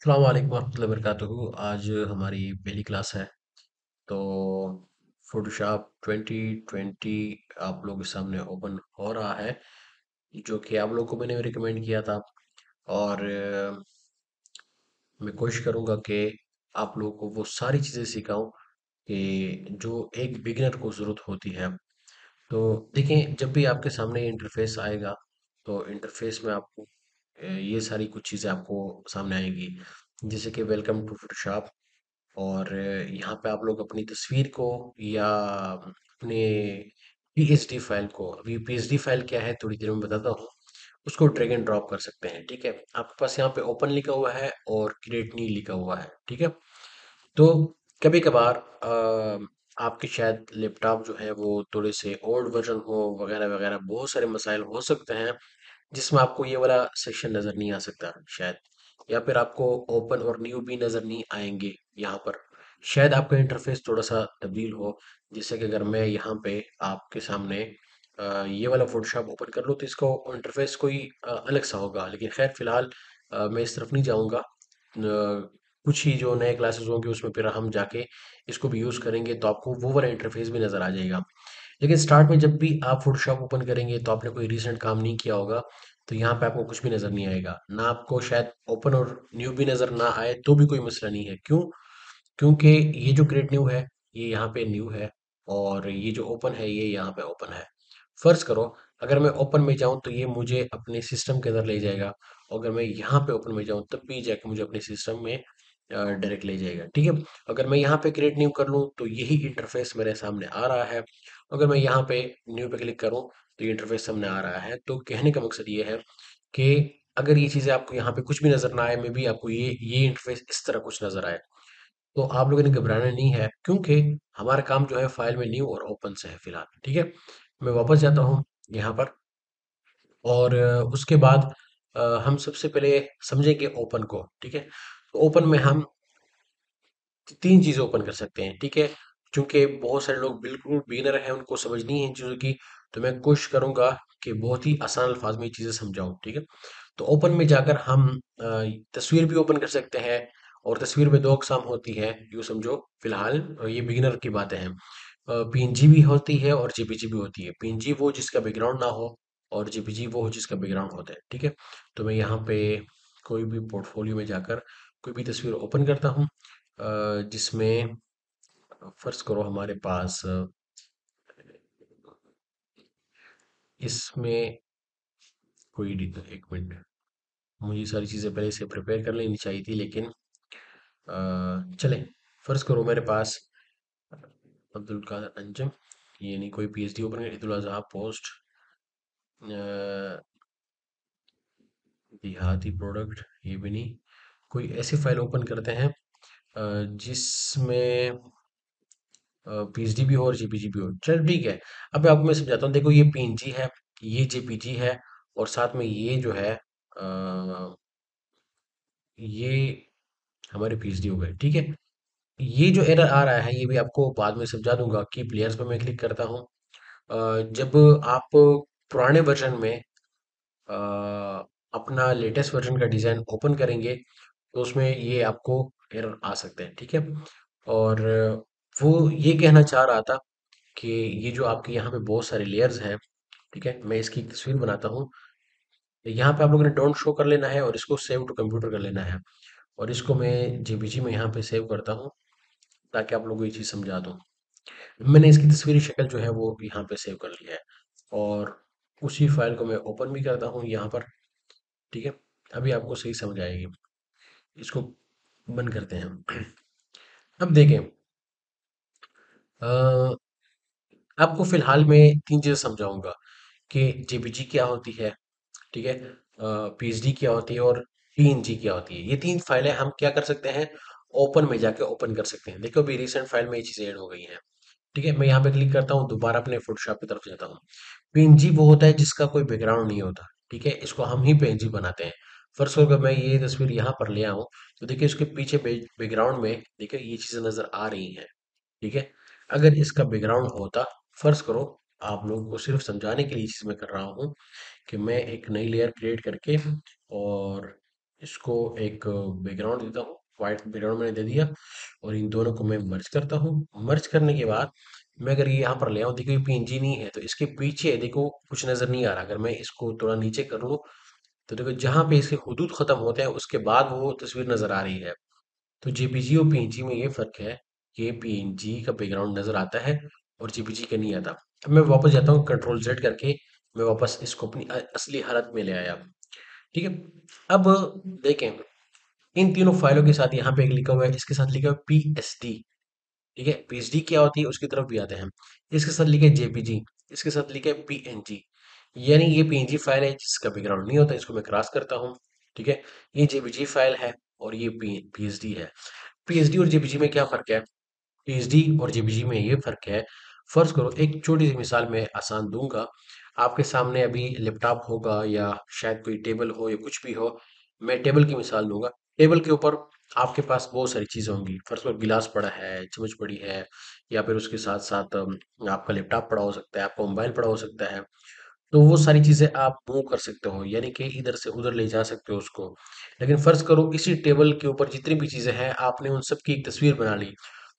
अस्सलाम वालेकुम वरहमतुल्लाहि वबरकातुहू। आज हमारी पहली क्लास है। तो फोटोशॉप 2020 आप लोगों के सामने ओपन हो रहा है, जो कि आप लोगों को मैंने रिकमेंड किया था। और मैं कोशिश करूंगा कि आप लोगों को वो सारी चीज़ें सिखाऊं कि जो एक बिगिनर को ज़रूरत होती है। तो देखें, जब भी आपके सामने इंटरफेस आएगा तो इंटरफेस में आपको ये सारी कुछ चीज़ें आपको सामने आएंगी, जैसे कि वेलकम टू फोटोशॉप। और यहाँ पे आप लोग अपनी तस्वीर को या अपने पीएचडी फाइल को, अभी पीएचडी फाइल क्या है थोड़ी देर में बताता हूँ, उसको ड्रैग एंड ड्रॉप कर सकते हैं। ठीक है, आपके पास यहाँ पे ओपन लिखा हुआ है और क्रिएट न्यू लिखा हुआ है। ठीक है, तो कभी कभार आपके शायद लैपटॉप जो है वो थोड़े से ओल्ड वर्जन हो, वगैरह वगैरह बहुत सारे मसाइल हो सकते हैं, जिसमें आपको ये वाला सेक्शन नज़र नहीं आ सकता शायद, या फिर आपको ओपन और न्यू भी नज़र नहीं आएंगे यहाँ पर। शायद आपका इंटरफेस थोड़ा सा तब्दील हो। जैसे कि अगर मैं यहाँ पे आपके सामने ये वाला फोटोशॉप ओपन कर लूँ तो इसका इंटरफेस कोई अलग सा होगा, लेकिन खैर फिलहाल मैं इस तरफ नहीं जाऊँगा। कुछ ही जो नए क्लासेस होंगे उसमें फिर हम जाके इसको भी यूज़ करेंगे, तो आपको वो वाला इंटरफेस भी नज़र आ जाएगा। लेकिन स्टार्ट में जब भी आप फोटोशॉप ओपन करेंगे तो आपने कोई रीसेंट काम नहीं किया होगा, तो यहाँ पे आपको कुछ भी नज़र नहीं आएगा ना। आपको शायद ओपन और न्यू भी नज़र ना आए तो भी कोई मसला नहीं है। क्यों? क्योंकि ये जो क्रिएट न्यू है ये यहाँ पे न्यू है, और ये जो ओपन है ये यहाँ पे ओपन है। फर्ज करो, अगर मैं ओपन में जाऊँ तो ये मुझे अपने सिस्टम के अंदर ले जाएगा, और अगर मैं यहाँ पे ओपन में जाऊँ तब भी जाके मुझे अपने सिस्टम में डायरेक्ट ले जाएगा। ठीक है, अगर मैं यहाँ पे क्रिएट न्यू कर लूँ तो यही इंटरफेस मेरे सामने आ रहा है। अगर मैं यहाँ पे न्यू पे क्लिक करूँ तो ये इंटरफेस सामने आ रहा है। तो कहने का मकसद ये है कि अगर ये चीज़ें आपको यहाँ पे कुछ भी नज़र ना आए, मे बी आपको ये इंटरफेस इस तरह कुछ नज़र आए, तो आप लोगों ने घबराना नहीं है, क्योंकि हमारा काम जो है फाइल में न्यू और ओपन से है फिलहाल। ठीक है, मैं वापस जाता हूँ यहाँ पर। और उसके बाद हम सबसे पहले समझेंगे ओपन को। ठीक है, तो ओपन में हम तीन चीज़ें ओपन कर सकते हैं। ठीक है, क्योंकि बहुत सारे लोग बिल्कुल बिगिनर हैं, उनको समझ नहीं है इन चीज़ों की, तो मैं कोशिश करूंगा कि बहुत ही आसान अल्फाज में ये चीज़ें समझाऊं। ठीक है, तो ओपन में जाकर हम तस्वीर भी ओपन कर सकते हैं, और तस्वीर में दो अकसाम होती है, यूँ समझो फिलहाल ये बिगिनर की बातें हैं। पीएनजी भी होती है और जेपीजी भी होती है। पीएनजी वो जिसका बैकग्राउंड ना हो, और जेपीजी वो हो जिसका बैकग्राउंड होता है। ठीक है, तो मैं यहाँ पे कोई भी पोर्टफोलियो में जाकर कोई भी तस्वीर ओपन करता हूँ, जिसमें फर्ज करो हमारे पास इसमें कोई एक मिनट, मुझे ये सारी चीज़ें पहले से प्रिपेयर कर लेनी चाहिए थी, लेकिन चलें, फर्ज करो मेरे पास अब्दुल कादर अंजम, ये नहीं कोई पीएचडी ओपन कर, ईदुल अजहा पोस्ट, देहाती प्रोडक्ट, ये भी नहीं। कोई ऐसी फाइल ओपन करते हैं जिसमें पीएचडी भी हो और जेपीजी भी हो। चल ठीक है, अब आपको मैं समझाता हूँ। देखो, ये पीएनजी है, ये जेपीजी है, और साथ में ये जो है ये हमारे पीएचडी हो गए। ठीक है, ये जो एरर आ रहा है ये भी आपको बाद में समझा दूंगा कि प्लेयर्स पे मैं क्लिक करता हूँ। जब आप पुराने वर्जन में अ, अपना लेटेस्ट वर्जन का डिज़ाइन ओपन करेंगे तो उसमें ये आपको एरर आ सकते हैं। ठीक है, और वो ये कहना चाह रहा था कि ये जो आपके यहाँ पे बहुत सारे लेयर्स हैं, ठीक है, मैं इसकी एक तस्वीर बनाता हूँ। यहाँ पे आप लोगों ने डोंट शो कर लेना है और इसको सेव टू कंप्यूटर कर लेना है, और इसको मैं जेपीजी में यहाँ पे सेव करता हूँ, ताकि आप लोगों को ये चीज़ समझा दूँ। मैंने इसकी तस्वीरी शक्ल जो है वो यहाँ पे सेव कर लिया है, और उसी फाइल को मैं ओपन भी करता हूँ यहाँ पर। ठीक है, अभी आपको सही समझ आएगी। इसको बंद करते हैं हम। अब देखें, अ, आपको फिलहाल मैं तीन चीज़ें समझाऊंगा कि जेपीजी क्या होती है, ठीक है, पीएचडी क्या होती है, और पीएनजी क्या होती है। ये तीन फाइलें हम क्या कर सकते हैं, ओपन में जाके ओपन कर सकते हैं। देखो, अभी रिसेंट फाइल में ये चीज़ें ऐड हो गई हैं। ठीक है, मैं यहाँ पे क्लिक करता हूँ, दोबारा अपने फोटोशॉप की तरफ जाता हूँ। पीएनजी वो होता है जिसका कोई बैकग्राउंड नहीं होता। ठीक है, इसको हम ही पीएनजी बनाते हैं। फर्स्ट अगर मैं ये तस्वीर यहाँ पर ले आऊँ तो देखिए उसके पीछे बैकग्राउंड में देखिए ये चीज़ें नज़र आ रही हैं। ठीक है, अगर इसका बैकग्राउंड होता, फर्ज करो, आप लोगों को सिर्फ समझाने के लिए ये चीज़ मैं कर रहा हूँ कि मैं एक नई लेयर क्रिएट करके और इसको एक बैकग्राउंड देता हूँ, वाइट बैकग्राउंड मैंने दे दिया, और इन दोनों को मैं मर्ज करता हूँ। मर्ज करने के बाद मैं अगर ये यहाँ पर ले आऊँ, देखो ये पीएनजी नहीं है, तो इसके पीछे देखो कुछ नज़र नहीं आ रहा। अगर मैं इसको थोड़ा नीचे कर लूँ, तो देखो जहाँ पे इसके हुदूद खत्म होते हैं उसके बाद वो तस्वीर नज़र आ रही है। तो जेपीजी और पीएनजी में ये फ़र्क है कि पीएनजी का बैकग्राउंड नज़र आता है और जेपीजी का नहीं आता। अब मैं वापस जाता हूँ, कंट्रोल जेड करके मैं वापस इसको अपनी असली हालत में ले आया। ठीक है। अब देखें, इन तीनों फाइलों के साथ यहाँ पे एक लिखा हुआ है, इसके साथ लिखा हुआ है पीएसडी। ठीक है, पीएचडी क्या होती है उसकी तरफ भी आते हैं। इसके साथ लिखा है जेपीजी, इसके साथ लिखा है पीएनजी। यानी ये पीएनजी फाइल है जिसका बैकग्राउंड नहीं होता, इसको मैं क्रॉस करता हूँ। ठीक है, ये जेपीजी फाइल है और ये पीएचडी है। पीएचडी और जेपीजी में क्या फर्क है? पीएचडी और जेपीजी में ये फर्क है, फर्ज करो एक छोटी सी मिसाल मैं आसान दूंगा। आपके सामने अभी लैपटॉप होगा या शायद कोई टेबल हो या कुछ भी हो। मैं टेबल की मिसाल दूंगा। टेबल के ऊपर आपके पास बहुत सारी चीजें होंगी, फर्ज करो गिलास पड़ा है, चम्मच पड़ी है, या फिर उसके साथ साथ आपका लैपटॉप पड़ा हो सकता है, आपका मोबाइल पड़ा हो सकता है। तो वो सारी चीजें आप मूव कर सकते हो, यानी कि इधर से उधर ले जा सकते हो उसको। लेकिन फर्ज करो इसी टेबल के ऊपर जितनी भी चीजें हैं आपने उन सब की एक तस्वीर बना ली,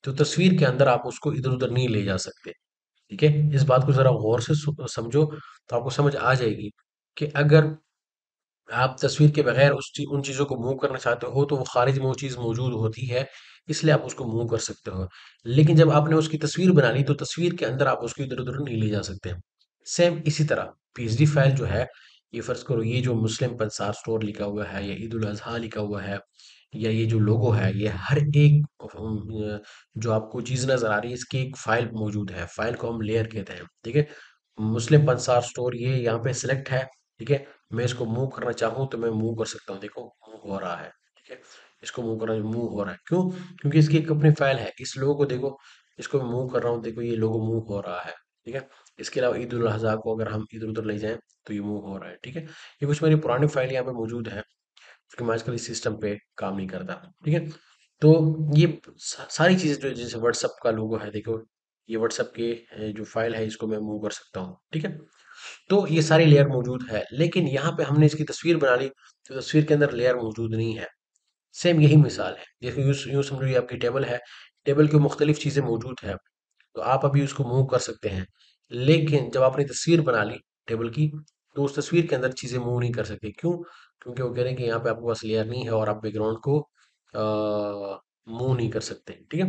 तो तस्वीर के अंदर आप उसको इधर उधर नहीं ले जा सकते। ठीक है, इस बात को जरा गौर से समझो, तो आपको समझ आ जाएगी कि अगर आप तस्वीर के बगैर उन चीज़ों को मूव करना चाहते हो तो वो खारिज में वो चीज़ मौजूद होती है, इसलिए आप उसको मूव कर सकते हो। लेकिन जब आपने उसकी तस्वीर बना ली तो तस्वीर के अंदर आप उसको इधर उधर नहीं ले जा सकते। सेम इसी तरह पीएचडी फाइल जो है, ये फर्ज करो ये जो मुस्लिम पंसार स्टोर लिखा हुआ है या ईद उल अजहा लिखा हुआ है या ये जो लोगो है, ये हर एक जो आपको चीज़ नज़र आ रही है इसकी एक फाइल मौजूद है। फाइल को हम लेयर कहते हैं। ठीक है, मुस्लिम पंसार स्टोर ये यहाँ पे सिलेक्ट है। ठीक है, मैं इसको मूव करना चाहूँ तो मैं मूव कर सकता हूँ, देखो मूव हो रहा है। ठीक है, इसको मूव करना मूव हो रहा है, क्यों? क्योंकि इसकी एक अपनी फाइल है। इस लोगो को देखो, इसको मैं मूव कर रहा हूँ, देखो ये लोगो मूव हो रहा है। ठीक है, इसके अलावा ईद उल अजहा को अगर हम इधर उधर ले जाएं तो ये मूव हो रहा है। ठीक है, ये कुछ मेरी पुरानी फाइल यहाँ पे मौजूद है, क्योंकि मैं आजकल इस सिस्टम पे काम नहीं करता। ठीक है, तो ये सारी चीज़ें जो जैसे व्हाट्सअप का लोगो है, देखो ये व्हाट्सअप के जो फाइल है इसको मैं मूव कर सकता हूँ। ठीक है, तो ये सारी लेयर मौजूद है, लेकिन यहाँ पे हमने इसकी तस्वीर बना ली तो तस्वीर के अंदर लेयर मौजूद नहीं है। सेम यही मिसाल है, जैसे यूँ यूँ समझो ये आपकी टेबल है, टेबल के मुख्तलिफ चीज़ें मौजूद है, तो आप अभी उसको मूव कर सकते हैं। लेकिन जब आपने तस्वीर बना ली टेबल की, तो उस तस्वीर के अंदर चीज़ें मूव नहीं कर सकते, क्यों? क्योंकि वो कह रहे हैं कि यहाँ पे आपके पास लेयर नहीं है और आप बैकग्राउंड को मूव नहीं कर सकते। ठीक है,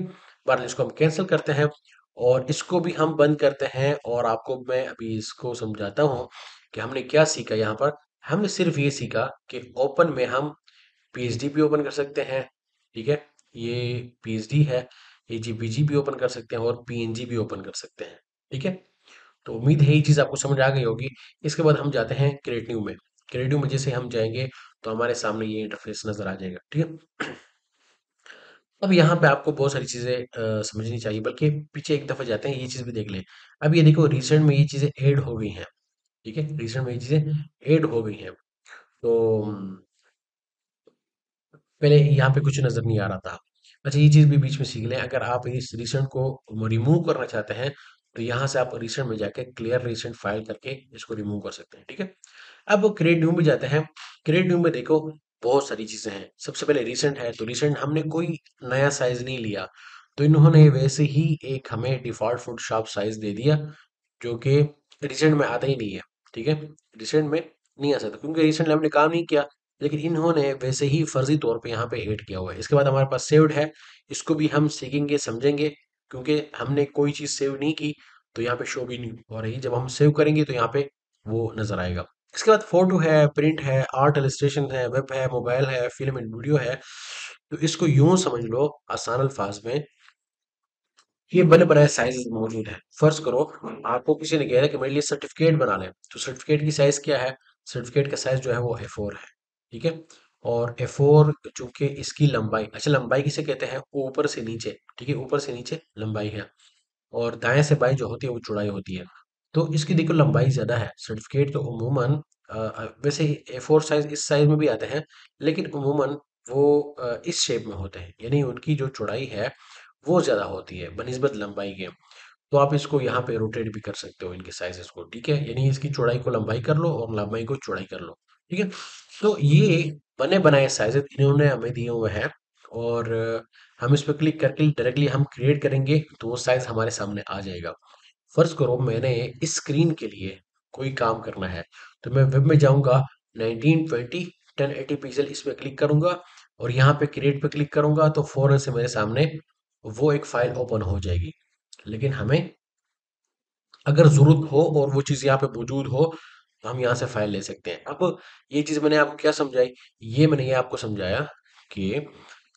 बहरहाल इसको हम कैंसिल करते हैं और इसको भी हम बंद करते हैं, और आपको मैं अभी इसको समझाता हूँ कि हमने क्या सीखा यहाँ पर। हमने सिर्फ ये सीखा कि ओपन में हम पीएचडी भी ओपन कर सकते हैं। ठीक है, ये पीएचडी है, ये जेपीजी भी ओपन कर सकते हैं और पीएनजी भी ओपन कर सकते हैं। ठीक है, तो उम्मीद है ये चीज़ आपको समझ आ गई होगी। इसके बाद हम जाते हैं क्रिएटिव में। क्रिएटिव में जैसे हम जाएंगे तो हमारे सामने ये इंटरफेस नजर आ जाएगा। ठीक है, अब यहाँ पे आपको बहुत सारी चीज़ें समझनी चाहिए, बल्कि पीछे एक दफ़ा जाते हैं, ये चीज़ भी देख लें। अब ये देखो रिसेंट में ये चीज़ें ऐड हो गई हैं। ठीक है, रिसेंट में ये चीज़ें ऐड हो गई हैं। तो पहले यहाँ पे कुछ नज़र नहीं आ रहा था। अच्छा, ये चीज़ भी बीच में सीख लें, अगर आप इस रिसेंट को रिमूव करना चाहते हैं तो यहाँ से आप रिसेंट में जाके क्लियर रिसेंट फाइल करके इसको रिमूव कर सकते हैं। ठीक है, अब क्रिएट न्यू में जाते हैं। क्रिएट न्यू में देखो बहुत सारी चीज़ें हैं। सबसे पहले रिसेंट है, तो रिसेंट हमने कोई नया साइज नहीं लिया, तो इन्होंने वैसे ही एक हमें डिफ़ॉल्ट फ़ोटोशॉप साइज दे दिया, जो कि रिसेंट में आता ही नहीं है। ठीक है, रिसेंट में नहीं आ सकता क्योंकि रिसेंटली हमने काम नहीं किया, लेकिन इन्होंने वैसे ही फर्जी तौर पे यहाँ पे ऐड किया हुआ है। इसके बाद हमारे पास सेव्ड है, इसको भी हम सीखेंगे समझेंगे, क्योंकि हमने कोई चीज़ सेव नहीं की तो यहाँ पे शो भी नहीं हो रही। जब हम सेव करेंगे तो यहाँ पे वो नज़र आएगा। इसके बाद फोटो है, प्रिंट है, आर्ट इलस्ट्रेशन है, वेब है, मोबाइल है, फिल्म एंड वीडियो है। तो इसको यूं समझ लो आसान अल्फाज में, ये बने बनाए साइज मौजूद है। फर्ज करो आपको किसी ने कह है कि मेरे लिए सर्टिफिकेट बना लें, तो सर्टिफिकेट की साइज क्या है? सर्टिफिकेट का साइज जो है वो A4 है। ठीक है, और A4 चूंकि इसकी लंबाई, अच्छा लंबाई किसे कहते हैं? ऊपर से नीचे। ठीक है, ऊपर से नीचे लंबाई है, और दाएं से बाएं जो होती है वो चौड़ाई होती है। तो इसकी देखो लंबाई ज्यादा है। सर्टिफिकेट तो उमूमन वैसे A4 साइज इस साइज में भी आते हैं, लेकिन उमूमन वो इस शेप में होते हैं, यानी उनकी जो चौड़ाई है वो ज्यादा होती है बनिस्बत लंबाई के। तो आप इसको यहाँ पे रोटेट भी कर सकते हो इनके साइजेस को। ठीक है, यानी इसकी चौड़ाई को लंबाई कर लो और लंबाई को चौड़ाई कर लो। ठीक है, तो ये बने बनाए साइजेस इन्होंने हमें दिए हुए हैं, और हम इस पे क्लिक करके डायरेक्टली हम क्रिएट करेंगे तो वो साइज हमारे सामने आ जाएगा। फर्ज करो मैंने इस स्क्रीन के लिए कोई काम करना है, तो मैं वेब में जाऊंगा, 1920 1080 पिक्सल इस पे क्लिक करूंगा, और यहाँ पे क्रिएट पे क्लिक करूंगा तो फौरन से मेरे सामने वो एक फाइल ओपन हो जाएगी। लेकिन हमें अगर ज़रूरत हो और वो चीज़ यहाँ पे मौजूद हो, तो हम यहाँ से फ़ाइल ले सकते हैं। अब ये चीज़ मैंने आपको क्या समझाई? ये आपको समझाया कि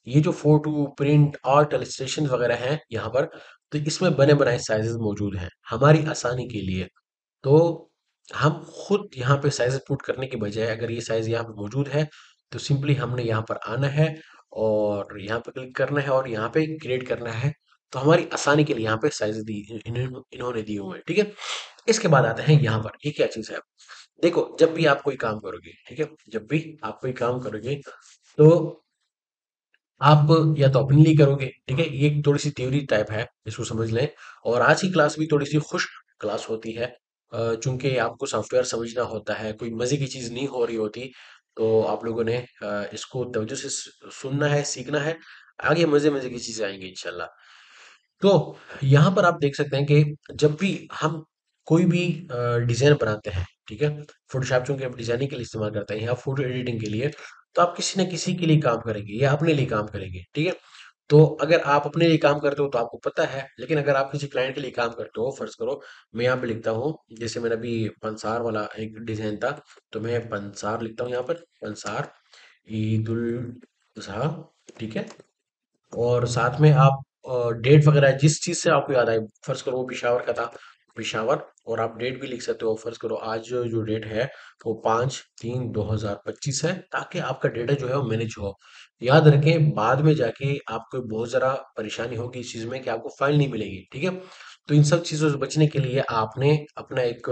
ये जो फ़ोटो, प्रिंट, आर्ट, इलस्ट्रेशन वगैरह हैं यहाँ पर, तो इसमें बने-बनाए साइज़ेज़ मौजूद हैं, हमारी आसानी के लिए। तो हम खुद यहाँ पे साइज़ पुट करने के बजाय अगर ये साइज़ यहाँ पे मौजूद है, तो सिंपली हमने यहाँ पर आना है और यहाँ पे क्लिक करना है और यहाँ पे क्रिएट करना है। तो हमारी आसानी के लिए यहाँ पे साइज़ दी इन्होंने दिए हुए हैं, ठीक है? इसके बाद आते हैं यहाँ पर, ये क्या चीज़ है? देखो, जब भी आप कोई काम करोगे, ठीक है? जब भी आप कोई काम करोगे, तो आप या तो अपने लिए करोगे, ठीक है? ये एक थोड़ी-सी थ्योरी टाइप है, इसको समझ लें। और आज की क्लास भी थोड़ी-सी खुश्क क्लास होती है, चूँकि आपको सॉफ्टवेयर समझना होता है, कोई मज़े की चीज़ नहीं हो रही होती, तो आप लोगों ने इसको तवज्जो से सुनना है, सीखना है, आगे मज़े-मज़े की चीज़ें आएँगी इंशाल्लाह। तो यहाँ पर आप देख सकते हैं कि जब भी हम कोई भी डिज़ाइन बनाते हैं, ठीक है? फ़ोटोशॉप चूँकि हम डिज़ाइनिंग के लिए इस्तेमाल करते हैं या फ़ोटो एडिटिंग के लिए, तो आप किसी न किसी के लिए काम करेंगे या अपने लिए काम करेंगे, ठीक है? तो अगर आप अपने लिए काम करते हो तो आपको पता है, लेकिन अगर आप किसी क्लाइंट के लिए काम करते हो, फ़र्ज़ करो मैं यहाँ पे लिखता हूँ, जैसे मैंने अभी पंसार वाला एक डिज़ाइन था, तो मैं पंसार लिखता हूँ यहाँ पर, पंसार ईद उल ज़ुहा, ठीक है? और साथ में आप डेट वगैरह जिस चीज़ से आपको याद आए, फ़र्ज़ करो वो पेशावर का था, पेशावर, और आप डेट भी लिख सकते हो, फ़र्ज़ करो आज जो डेट है वो 5/3/2025 है, ताकि आपका डेटा जो है वो मैनेज हो। याद रखें, बाद में जाके आपको बहुत ज़रा परेशानी होगी इस चीज़ में कि आपको फाइल नहीं मिलेगी, ठीक है? तो इन सब चीज़ों से बचने के लिए आपने अपना एक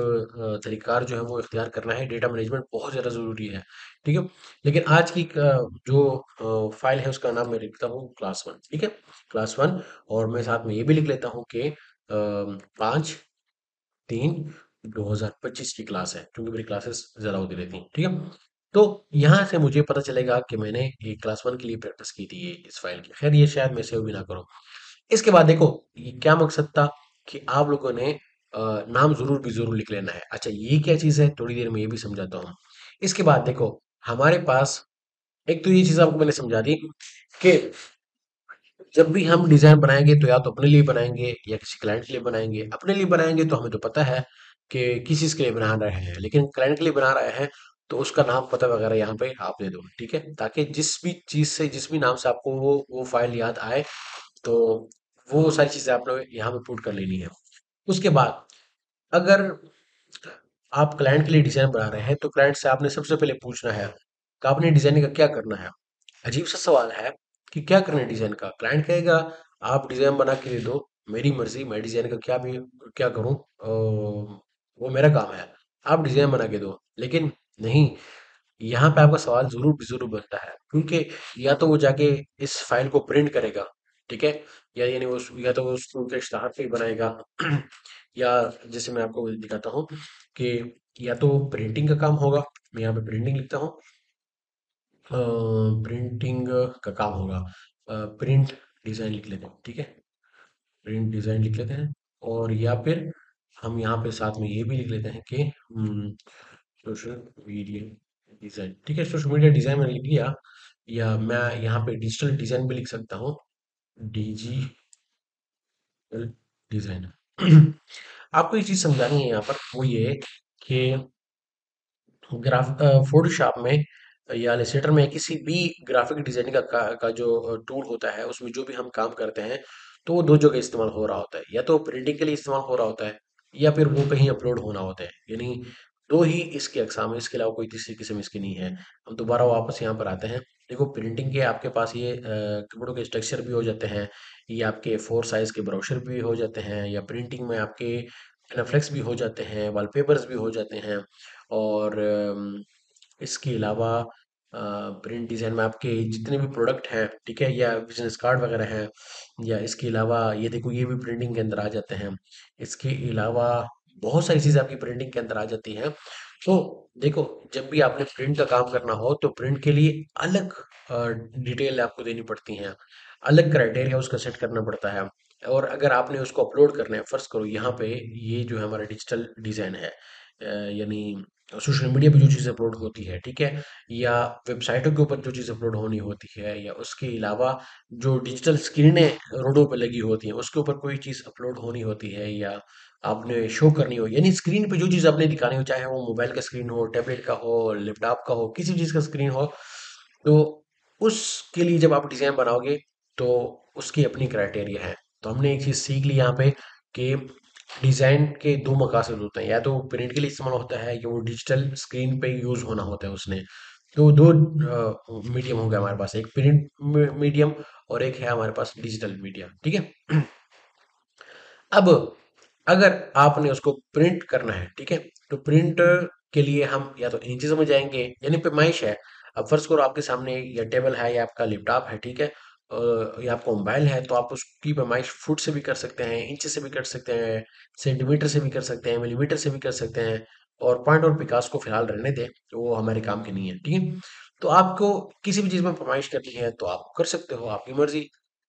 तरीक़ार जो है वो इख्तियार करना है, डेटा मैनेजमेंट बहुत ज़्यादा ज़रूरी है, ठीक है? लेकिन आज की जो फाइल है उसका नाम मैं लिखता हूँ क्लास वन, ठीक है? क्लास वन, और मैं साथ में ये भी लिख लेता हूँ कि 5/3/2025 की क्लास है, क्योंकि मेरी क्लासेस ज़्यादा होती रहती हैं, ठीक है? तो यहाँ से मुझे पता चलेगा कि मैंने एक क्लास वन के लिए प्रैक्टिस की थी ये इस फाइल की। खैर ये शायद मैं सेव भी ना करूँ। इसके बाद देखो, ये क्या मकसद था कि आप लोगों ने नाम ज़रूर भी ज़रूर लिख लेना है। अच्छा, ये क्या चीज़ है? थोड़ी देर में ये भी समझाता हूँ। इसके बाद देखो, हमारे पास एक तो ये चीज़ आपको मैंने समझा दी कि जब भी हम डिज़ाइन बनाएँगे तो या तो अपने लिए बनाएँगे या किसी क्लाइंट के लिए बनाएँगे। अपने लिए बनाएँगे तो हमें तो पता है कि किस चीज़ के लिए बना रहे हैं, लेकिन क्लाइंट के लिए बना रहे हैं तो उसका नाम पता वगैरह यहाँ पे आप दे दो, ठीक है? ताकि जिस भी चीज़ से, जिस भी नाम से आपको वो फ़ाइल याद आए, तो वो सारी चीज़ें आपने यहाँ पे पुट कर लेनी है। उसके बाद अगर आप क्लाइंट के लिए डिज़ाइन बना रहे हैं, तो क्लाइंट से आपने सबसे पहले पूछना है कि आपने डिज़ाइनिंग का क्या करना है? अजीब सा सवाल है कि क्या करना है डिज़ाइन का? क्लाइंट कहेगा आप डिज़ाइन बना के दे दो, मेरी मर्ज़ी, मैं डिज़ाइन का क्या करूँ, वो मेरा काम है। आप डिज़ाइन बना के दो। लेकिन नहीं, यहाँ पे आपका सवाल ज़रूर बनता है, क्योंकि या तो वो जाके इस फ़ाइल को प्रिंट करेगा, ठीक है? या यानी वो या तो वो उसको के इश्तिहार पे बनाएगा या जैसे मैं आपको दिखाता हूँ कि या तो प्रिंटिंग का काम होगा, मैं यहाँ पे प्रिंटिंग लिखता हूँ, प्रिंटिंग का काम होगा, प्रिंट डिज़ाइन लिख लेते हैं, ठीक है? प्रिंट डिज़ाइन लिख लेते हैं, और या फिर हम यहाँ पे साथ में ये भी लिख लेते हैं कि सोशल मीडिया डिज़ाइन, ठीक है? सोशल मीडिया डिज़ाइन मैंने लिख लिया, या मैं यहाँ पे डिजिटल डिज़ाइन भी लिख सकता हूँ, डिजिटल डिज़ाइन। आपको एक चीज़ समझानी है यहाँ पर, वो ये कि फ़ोटोशॉप में या इलस्ट्रेटर में किसी भी ग्राफ़िक डिज़ाइनिंग का जो टूल होता है, उसमें जो भी हम काम करते हैं, तो वो 2 जगह इस्तेमाल हो रहा होता है। या तो प्रिंटिंग के लिए इस्तेमाल हो रहा होता है, या फिर वो कहीं अपलोड होना होता है। यानी 2 ही इसकी अक़साम है, इसके अलावा कोई तीसरी किस्म इसकी नहीं है। हम दोबारा वापस यहाँ पर आते हैं। देखो, प्रिंटिंग के आपके पास ये कपड़ों के स्ट्रक्चर भी हो जाते हैं, ये आपके 4 साइज़ के ब्रोशर भी हो जाते हैं, या प्रिंटिंग में आपके एनाफ्लेक्स भी हो जाते हैं, वॉलपेपर्स भी हो जाते हैं, और इसके अलावा प्रिंट डिज़ाइन में आपके जितने भी प्रोडक्ट हैं, ठीक है? या बिज़नेस कार्ड वगैरह हैं, या इसके अलावा ये देखो, ये भी प्रिंटिंग के अंदर आ जाते हैं। इसके अलावा बहुत सारी चीज़ें आपकी प्रिंटिंग के अंदर आ जाती हैं, तो देखो, जब भी आपने प्रिंट का काम करना हो तो प्रिंट के लिए अलग डिटेल आपको देनी पड़ती हैं, अलग क्राइटेरिया उसका सेट करना पड़ता है। और अगर आपने उसको अपलोड करना है, फर्ज करो यहाँ पे ये जो है हमारा डिजिटल डिजाइन है, यानी सोशल मीडिया पे जो चीज़ अपलोड होती है, ठीक है, या वेबसाइटों के ऊपर जो चीज़ अपलोड होनी होती है, या उसके अलावा जो डिजिटल स्क्रीनें रोडों पे लगी होती हैं उसके ऊपर कोई चीज़ अपलोड होनी होती है, या आपने शो करनी हो, यानी स्क्रीन पे जो चीज़ आपने दिखानी हो, चाहे वो मोबाइल का स्क्रीन हो, टैबलेट का हो, लैपटॉप का हो, किसी चीज़ का स्क्रीन हो, तो उसके लिए जब आप डिज़ाइन बनाओगे तो उसकी अपनी क्राइटेरिया है। तो हमने एक चीज़ सीख ली यहाँ पे कि डिज़ाइन के दो मकासद होते हैं, या तो प्रिंट के लिए इस्तेमाल होता है या वो डिजिटल स्क्रीन पे यूज़ होना होता है उसने। तो दो मीडियम हो गया हमारे पास, एक प्रिंट मीडियम और एक है हमारे पास डिजिटल मीडिया, ठीक है। अब अगर आपने उसको प्रिंट करना है, ठीक है, तो प्रिंट के लिए हम या तो इंचेस में जाएंगे, यानी पैमाइश है। अब फर्ज करो आपके सामने या टेबल है या आपका लैपटॉप है, ठीक है, या आपका मोबाइल है, तो आप उसकी पैमाइश फुट से भी कर सकते हैं, इंच से भी कर सकते हैं, सेंटीमीटर से भी कर सकते हैं, मिलीमीटर से भी कर सकते हैं। और पॉइंट और पिकास को फिलहाल रहने दें, तो वो हमारे काम की नहीं है, ठीक है। तो आपको किसी भी चीज़ में पैमाइश करनी है तो आप कर सकते हो, आपकी मर्जी,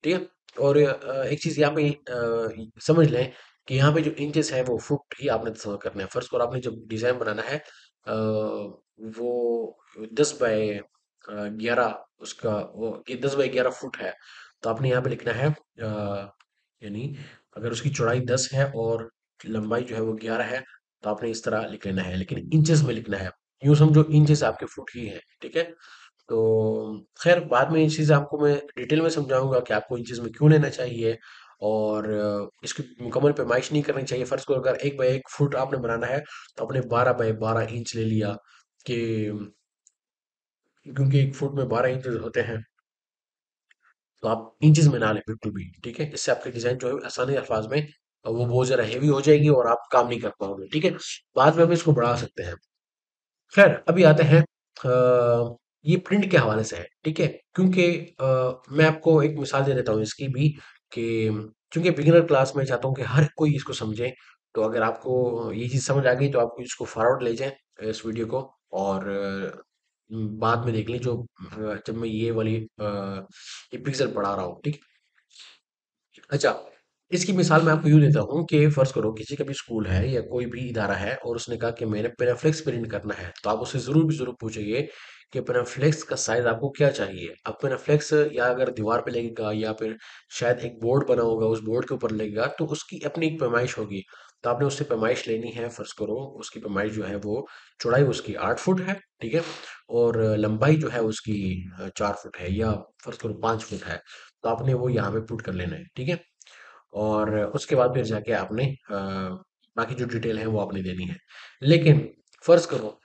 ठीक है। और एक चीज़ यहाँ पे समझ लें कि यहाँ पे जो इंचेस है वो फुट ही आपने तस्वीर करना है। फर्स्ट और आपने जब डिजाइन बनाना है, वो 10 बाय 11 उसका, वो ये 10 बाय 11 फुट है, तो आपने यहाँ पे लिखना है यानी अगर उसकी चौड़ाई 10 है और लंबाई जो है वो 11 है, तो आपने इस तरह लिख लेना है, लेकिन इंचेस में लिखना है। यूं समझो इंचेस आपके फुट ही है, ठीक है। तो खैर बाद में ये चीज़ आपको मैं डिटेल में समझाऊंगा कि आपको इन चीज़ में क्यों लेना चाहिए, और इसकी मुकम्मल पैमाइश नहीं करनी चाहिए। फर्ज करो अगर 1 बाय 1 फुट आपने बनाना है तो आपने 12 बाय 12 इंच ले लिया, कि क्योंकि 1 फुट में 12 इंच होते हैं, तो आप इंचेस में ना लें बिल्कुल भी, ठीक है। इससे आपकी डिजाइन जो है आसानी अल्फाज में वो बहुत ज़्यादा हेवी हो जाएगी और आप काम नहीं कर पाओगे, ठीक है। बाद में हम इसको बढ़ा सकते हैं। खैर अभी आते हैं, ये प्रिंट के हवाले से है, ठीक है, क्योंकि मैं आपको एक मिसाल दे देता हूँ इसकी भी, कि क्योंकि बिगिनर क्लास में चाहता हूँ कि हर कोई इसको समझे। तो अगर आपको ये चीज़ समझ आ गई तो आप इसको फॉरवर्ड ले जाएं इस वीडियो को, और बाद में देख लें जो जब मैं ये वाली ये पिक्चर पढ़ा रहा हूँ, ठीक। अच्छा, इसकी मिसाल मैं आपको यूँ देता हूँ कि फ़र्ज़ करो किसी का भी स्कूल है या कोई भी इदारा है और उसने कहा कि मैंने पैनाफ्लेक्स प्रिंट करना है, तो आप उससे ज़रूर पूछिए कि पैनाफ्लेक्स का साइज़ आपको क्या चाहिए? अब पैनाफ्लेक्स या अगर दीवार पे लगेगा या फिर शायद एक बोर्ड बना होगा, उस बोर्ड के ऊपर लगेगा, तो उसकी अपनी एक पैमाइश होगी। तो आपने उससे पैमाइश लेनी है, फ़र्ज़ करो उसकी पैमाइश जो है वो चौड़ाई उसकी 8 फुट है, ठीक है? और लंबाई जो है उसकी 4 फुट है, या फ़र्ज़ करो 5 फुट है, तो आपने वो यहाँ पे पुट कर लेना है, ठीक है? और उसके बाद फिर जाके आपने बाकी जो डिटेल है वो आपने देनी है। लेकिन फर्ज करो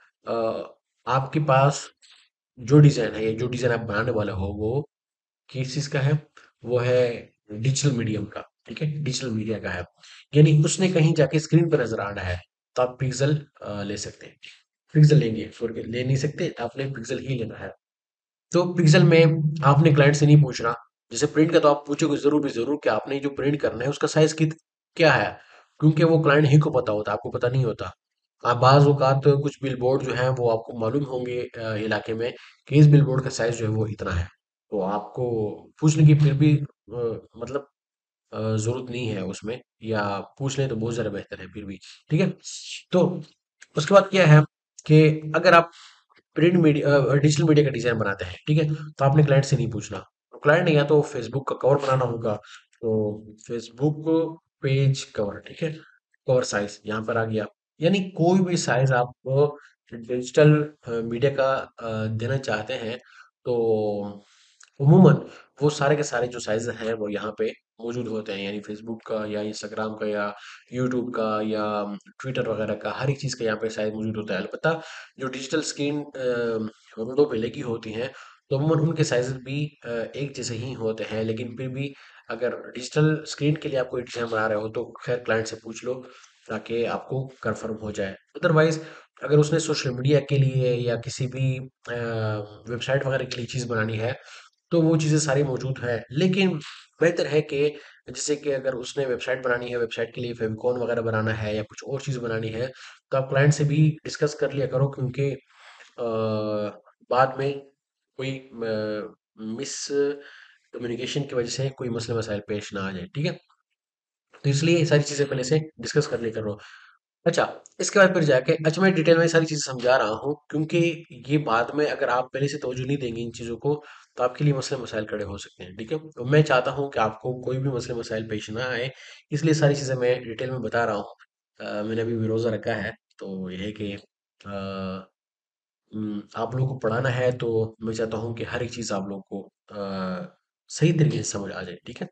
आपके पास जो डिज़ाइन है या जो डिज़ाइन आप बनाने वाले हो वो किस चीज़ का है, वो है डिजिटल मीडियम का, ठीक है, डिजिटल मीडिया का है, यानी उसने कहीं जाके स्क्रीन पर नजर आना है, तो आप पिक्सल ले सकते हैं। पिक्सल लेंगे, छोड़ के ले नहीं सकते, आपने पिक्सल ही लेना है। तो पिक्सल में आपने क्लाइंट से नहीं पूछना, जैसे प्रिंट का तो आप पूछोगे जरूर भी जरूर कि आपने जो प्रिंट करना है उसका साइज कित क्या है, क्योंकि वो क्लाइंट ही को पता होता है, आपको पता नहीं होता। आप बाज औकात कुछ बिल बोर्ड जो है वो आपको मालूम होंगे इलाके में कि इस बिल बोर्ड का साइज जो है वो इतना है, तो आपको पूछने की फिर भी मतलब जरूरत नहीं है उसमें, या पूछ लें तो बहुत ज्यादा बेहतर है फिर भी, ठीक है। तो उसके बाद क्या है कि अगर आप प्रिंट मीडिया डिजिटल मीडिया का डिजाइन बनाते हैं, ठीक है, तो आपने क्लाइंट से नहीं पूछना। तो क्लाइंट ने या तो फेसबुक का कवर बनाना होगा, तो फेसबुक पेज कवर, ठीक है, कवर साइज यहाँ पर आ गया, यानी कोई भी साइज आप डिजिटल मीडिया का देना चाहते हैं, तो उमूमन वो सारे के सारे जो साइज हैं वो यहाँ पे मौजूद होते हैं, यानी फेसबुक का या इंस्टाग्राम का या यूट्यूब का या ट्विटर वगैरह का, हर एक चीज़ का यहाँ पे साइज मौजूद होता है। अलबत्ता जो डिजिटल स्क्रीन रोडों पे लगी होती हैं, तो अमूमन उनके साइज भी एक जैसे ही होते हैं, लेकिन फिर भी अगर डिजिटल स्क्रीन के लिए आप कोई डिज़ाइन बना रहे हो तो खैर क्लाइंट से पूछ लो, ताकि आपको कंफर्म हो जाए। अदरवाइज अगर उसने सोशल मीडिया के लिए या किसी भी वेबसाइट वगैरह के लिए चीज़ बनानी है, तो वो चीज़ें सारी मौजूद हैं, लेकिन बेहतर है कि जैसे कि अगर उसने वेबसाइट बनानी है, वेबसाइट के लिए फेविकॉन वगैरह बनाना है या कुछ और चीज़ बनानी है, तो आप क्लाइंट से भी डिस्कस कर लिया करो, क्योंकि बाद में कोई मिस कम्युनिकेशन की वजह से कोई मसले मसाइल पेश ना आ जाए, ठीक है। तो इसलिए ये सारी चीज़ें पहले से डिस्कस कर लिया करो। अच्छा, इसके बाद फिर जाके अच्छा मैं डिटेल में ये सारी चीज़ें समझा रहा हूँ, क्योंकि ये बाद में अगर आप पहले से तवज्जो नहीं देंगे इन चीज़ों को, तो आपके लिए मसले मसाइल खड़े हो सकते हैं, ठीक है। तो मैं चाहता हूँ कि आपको कोई भी मसले मसाइल पेश ना आए, इसलिए सारी चीज़ें मैं डिटेल में बता रहा हूँ। मैंने अभी भी रोज़ा रखा है, तो ये है कि आप लोगों को पढ़ाना है, तो मैं चाहता हूँ कि हर एक चीज़ आप लोगों को सही तरीके से समझ आ जाए, ठीक है।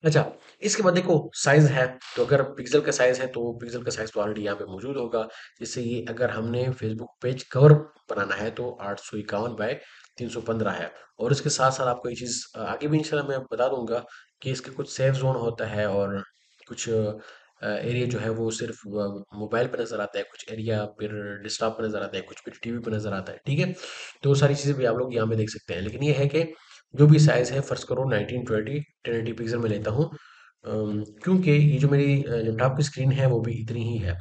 अच्छा, इसके बाद देखो साइज़ है, तो अगर पिक्सेल का साइज़ है तो पिक्सेल का साइज़ तो ऑलरेडी यहाँ पे मौजूद होगा। जैसे ये अगर हमने फेसबुक पेज कवर बनाना है तो 851 बाय 315 है। और इसके साथ-साथ आपको ये चीज़ आगे भी इंशाल्लाह मैं बता दूँगा कि इसके कुछ सेफ ज़ोन होता है, और कुछ एरिया जो है वो सिर्फ़ मोबाइल पे नज़र आता है, कुछ एरिया फिर डेस्कटॉप पे नज़र आता है, कुछ फिर टीवी पे नज़र आता है, ठीक है? तो वो सारी चीज़ें भी आप लोग यहाँ पे देख सकते हैं। लेकिन ये है कि जो भी साइज़ है फ़र्ज़ करो 1920 1080 पिक्सल में लेता हूँ, क्योंकि ये जो मेरी लैपटॉप की स्क्रीन है वो भी इतनी ही है,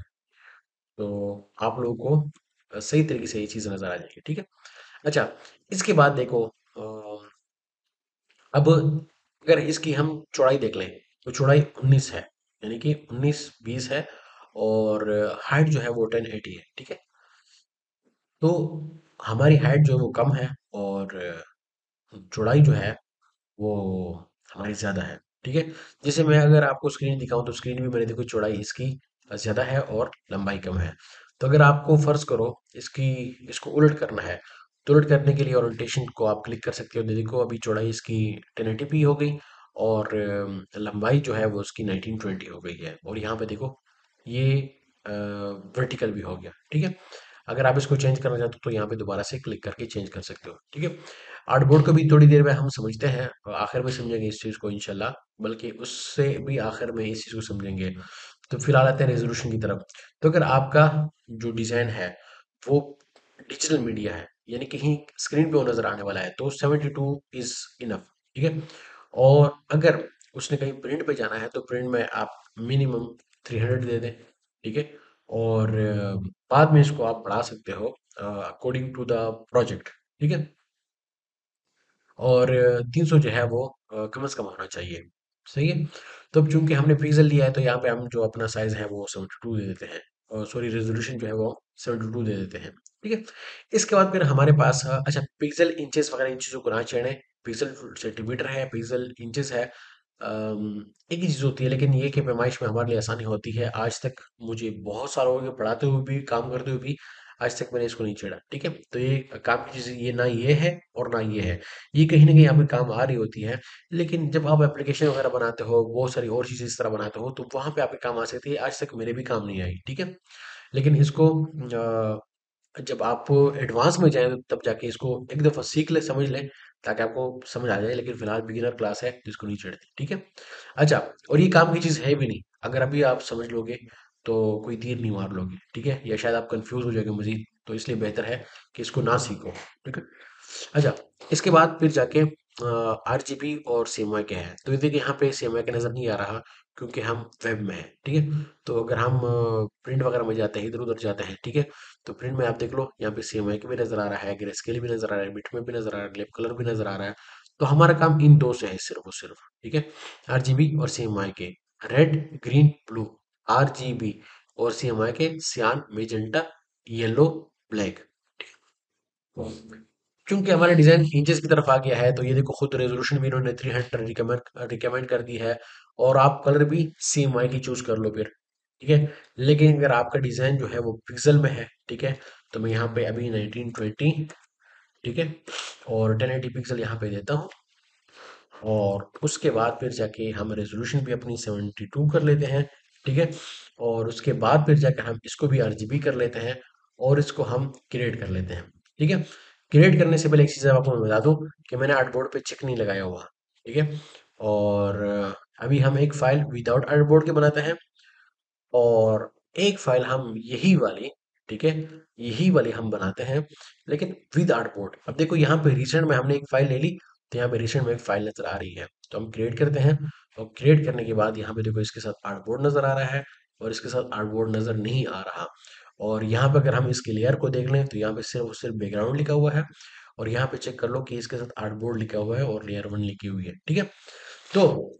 तो आप लोगों को सही तरीके से ये चीज़ नज़र आ जाएगी, ठीक है। अच्छा, इसके बाद देखो अब अगर इसकी हम चौड़ाई देख लें, तो चौड़ाई 19 है, यानी कि 19-20 है, और हाइट जो है वो 1080 है, ठीक है। तो हमारी हाइट जो है वो कम है, और चौड़ाई जो है वो हमारी ज़्यादा है, ठीक है। जैसे मैं अगर आपको स्क्रीन दिखाऊं, तो स्क्रीन भी मैंने देखो चौड़ाई इसकी ज़्यादा है और लंबाई कम है। तो अगर आपको फर्ज करो इसकी इसको उलट करना है, तो उलट करने के लिए ओरिएंटेशन को आप क्लिक कर सकते हो। देखो अभी चौड़ाई इसकी 1080p हो गई, और लंबाई जो है वो उसकी 1920 हो गई है, और यहाँ पे देखो ये वर्टिकल भी हो गया, ठीक है। अगर आप इसको चेंज करना चाहते हो तो यहाँ पे दोबारा से क्लिक करके चेंज कर सकते हो, ठीक है। आर्टबोर्ड को भी थोड़ी देर में हम समझते हैं, और आखिर में समझेंगे इस चीज़ को इंशाल्लाह, बल्कि उससे भी आखिर में इस चीज़ को समझेंगे। तो फिलहाल आते हैं रेजोल्यूशन की तरफ। तो अगर आपका जो डिज़ाइन है वो डिजिटल मीडिया है, यानी कहीं स्क्रीन पे वो नज़र आने वाला है, तो 72 इज़ इनफ, ठीक है। और अगर उसने कहीं प्रिंट पे जाना है तो प्रिंट में आप मिनिमम 300 दे दें, ठीक है। और बाद में इसको आप बढ़ा सकते हो अकॉर्डिंग टू द प्रोजेक्ट, ठीक है। और 300 जो है वो कम से कम होना चाहिए, सही है। तो अब चूंकि हमने पिक्सल लिया है, तो यहाँ पे हम जो अपना साइज है वो 72 दे देते हैं, और सॉरी रेजोल्यूशन जो है वो 72 दे देते हैं, ठीक है। इसके बाद फिर हमारे पास अच्छा पिक्सल इंचेस वगैरह इन चीज़ों को ना छेड़ें। पिक्सल सेंटीमीटर है, पिक्सल इंचेस है, एक ही चीज़ होती है, लेकिन ये कि पैमाइश में हमारे लिए आसानी होती है। आज तक मुझे बहुत सालों हो गए पढ़ाते हुए भी, काम करते हुए भी, आज तक मैंने इसको नहीं छेड़ा, ठीक है। तो ये काम की चीज़ ये ना ये है और ना ये है, ये कहीं ना कहीं यहाँ पे काम आ रही होती है। लेकिन जब आप एप्लीकेशन वगैरह बनाते हो, बहुत सारी और चीज़ें इस तरह बनाते हो, तो वहां पे आपके काम आ सकती है। आज तक मेरे भी काम नहीं आई, ठीक है। लेकिन इसको जब आप एडवांस में जाएँ तब जाके इसको एक दफ़ा सीख लें, समझ लें, ताकि आपको समझ आ जाए। लेकिन फिलहाल बिगिनर क्लास है तो इसको नहीं छेड़ते, ठीक है। अच्छा, और ये काम की चीज़ है भी नहीं। अगर अभी आप समझ लोगे तो कोई तीर नहीं मार लोगे, ठीक है, या शायद आप कंफ्यूज हो जाओगे मजीद। तो इसलिए बेहतर है कि इसको ना सीखो, ठीक है। अच्छा, इसके बाद फिर जाके आरजीबी और सीएमवाई के हैं। तो ये देखिए यहाँ पे सीएमवाई का नज़र नहीं आ रहा, क्योंकि हम वेब में हैं, ठीक है। तो अगर हम प्रिंट वगैरह में जाते हैं, इधर उधर जाते हैं, ठीक है, तो प्रिंट में आप देख लो यहाँ पे सीएमवाई का भी नज़र आ रहा है, ग्रे स्केल भी नज़र आ रहा है, बिटमेप भी नज़र आ रहा है, ग्लिप कलर भी नज़र आ रहा है। तो हमारा काम इन दो से है सिर्फ और सिर्फ, ठीक है। आरजीबी और सीएमवाई के, रेड ग्रीन ब्लू, आरजीबी और सीएमवाई के सियान मेजेंटा येलो ब्लैक। क्योंकि हमारा डिजाइन इंचेस की तरफ आ गया है, तो ये देखो खुद रेजोल्यूशन भी इन्होंने 300 रिकमेंड कर दी है, और आप कलर भी सेम आई की चूज कर लो फिर, ठीक है। लेकिन अगर आपका डिजाइन जो है वो पिक्सल में है, ठीक है, तो मैं यहाँ पे अभी 1920, ठीक है, और 1080 पिक्सल यहाँ पे देता हूँ। और उसके बाद फिर जाके हम रेजोल्यूशन भी अपनी 72 कर लेते हैं, ठीक है। और उसके बाद फिर जाकर हम इसको भी आरजीबी कर लेते हैं, और इसको हम क्रिएट कर लेते हैं, ठीक है। क्रिएट करने से पहले एक चीज़ आपको मैं बता दूं कि मैंने आर्टबोर्ड पे चेक नहीं लगाया हुआ, ठीक है। और अभी हम एक फाइल विदाउट आर्टबोर्ड के बनाते हैं, और एक फाइल हम यही वाली, ठीक है, यही वाली हम बनाते हैं, लेकिन विद आर्टबोर्ड। अब देखो यहाँ पे रिसेंट में हमने एक फाइल ले ली, तो यहाँ पे रिसेंट में एक फाइल नजर आ रही है, तो हम क्रिएट करते हैं। और क्रिएट करने के बाद यहाँ पे देखो इसके साथ आर्टबोर्ड नजर आ रहा है, और इसके साथ आर्टबोर्ड नजर नहीं आ रहा। और यहाँ पे अगर हम इसके लेयर को देख लें तो यहाँ पे सिर्फ और सिर्फ बैकग्राउंड लिखा हुआ है, और यहाँ पे चेक कर लो कि इसके साथ आर्टबोर्ड लिखा हुआ है और लेयर वन लिखी हुई है, ठीक है। तो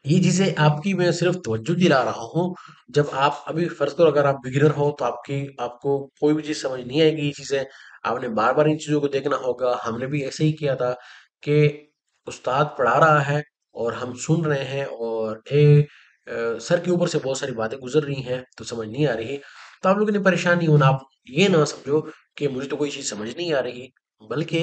ये चीजें आपकी मैं सिर्फ तवज्जो दिला रहा हूँ। जब आप अभी फर्ज करो अगर आप बिगिनर हो तो आपकी आपको कोई भी चीज समझ नहीं आएगी, ये चीजें आपने बार बार इन चीजों को देखना होगा। हमने भी ऐसे ही किया था कि उस्ताद पढ़ा रहा है और हम सुन रहे हैं, और सर के ऊपर से बहुत सारी बातें गुजर रही हैं तो समझ नहीं आ रही। तो आप लोगों ने परेशान नहीं होना, आप ये ना समझो कि मुझे तो कोई चीज समझ नहीं आ रही, बल्कि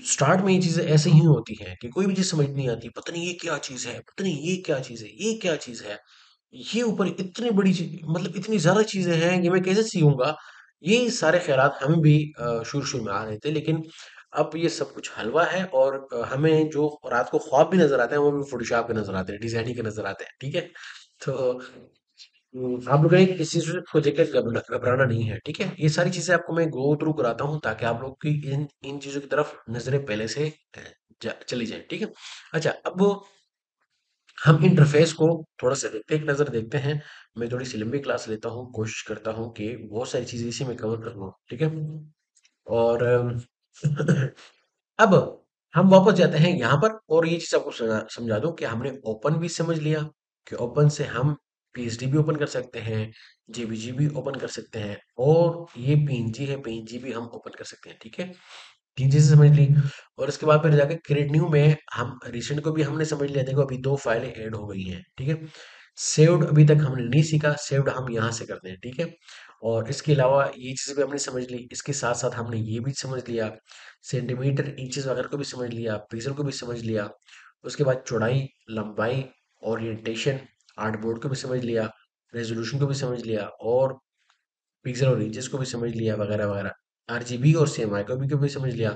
स्टार्ट में ये चीजें ऐसे ही होती हैं कि कोई भी चीज समझ नहीं आती, पता नहीं ये क्या चीज है, पता नहीं ये क्या चीज है, ये क्या चीज है, ये ऊपर इतनी बड़ी चीज, मतलब इतनी ज्यादा चीजें हैं, ये मैं कैसे सीखूंगा। ये सारे ख्यालात हमें भी शुरू शुरू में आ रहे थे, लेकिन अब ये सब कुछ हलवा है, और हमें जो रात को ख्वाब भी नजर आते हैं वो भी फोटोशॉप के नजर आते हैं, डिजाइनिंग के नजर आते हैं, ठीक है। तो आप लोग कहीं किसी चीज़ को देखकर घबराना नहीं है, ठीक है। ये सारी चीजें आपको मैं गो थ्रू कराता हूँ ताकि आप लोग की इन इन चीजों की तरफ नजरें पहले से चली जाए, ठीक है। अच्छा, अब हम इंटरफेस को थोड़ा सा देखते हैं, एक नजर देखते हैं। मैं थोड़ी सी लंबी क्लास लेता हूँ, कोशिश करता हूँ कि बहुत सारी चीजें इसी में कवर कर लूँ, ठीक है। और अब हम वापस जाते हैं यहाँ पर, और ये चीज आपको समझा दूं कि हमने ओपन भी समझ लिया कि ओपन से हम पीएचडी भी ओपन कर सकते हैं, जेबीजी भी ओपन कर सकते हैं, और ये पीएनजी है, पीएनजी भी हम ओपन कर सकते हैं, ठीक है। तीन चीजें समझ ली। और इसके बाद फिर जाके क्रिएट न्यू में हम रिसेंट को भी हमने समझ लिया। देखो अभी दो फाइलें ऐड हो गई हैं, ठीक है। सेव्ड अभी तक हमने नहीं सीखा, सेव्ड हम यहाँ से करते हैं, ठीक है। और इसके अलावा ये चीज़ भी हमने समझ ली, इसके साथ साथ हमने ये भी समझ लिया, सेंटीमीटर इंचेस वगैरह को भी समझ लिया, पिक्सल को भी समझ लिया। उसके बाद चौड़ाई, लंबाई, ओरिएंटेशन, आर्टबोर्ड को भी समझ लिया, रेजोल्यूशन को भी समझ लिया, और पिक्सल और इंचेस को भी समझ लिया, वगैरह वगैरह। आरजीबी और सीएमआई को भी समझ लिया,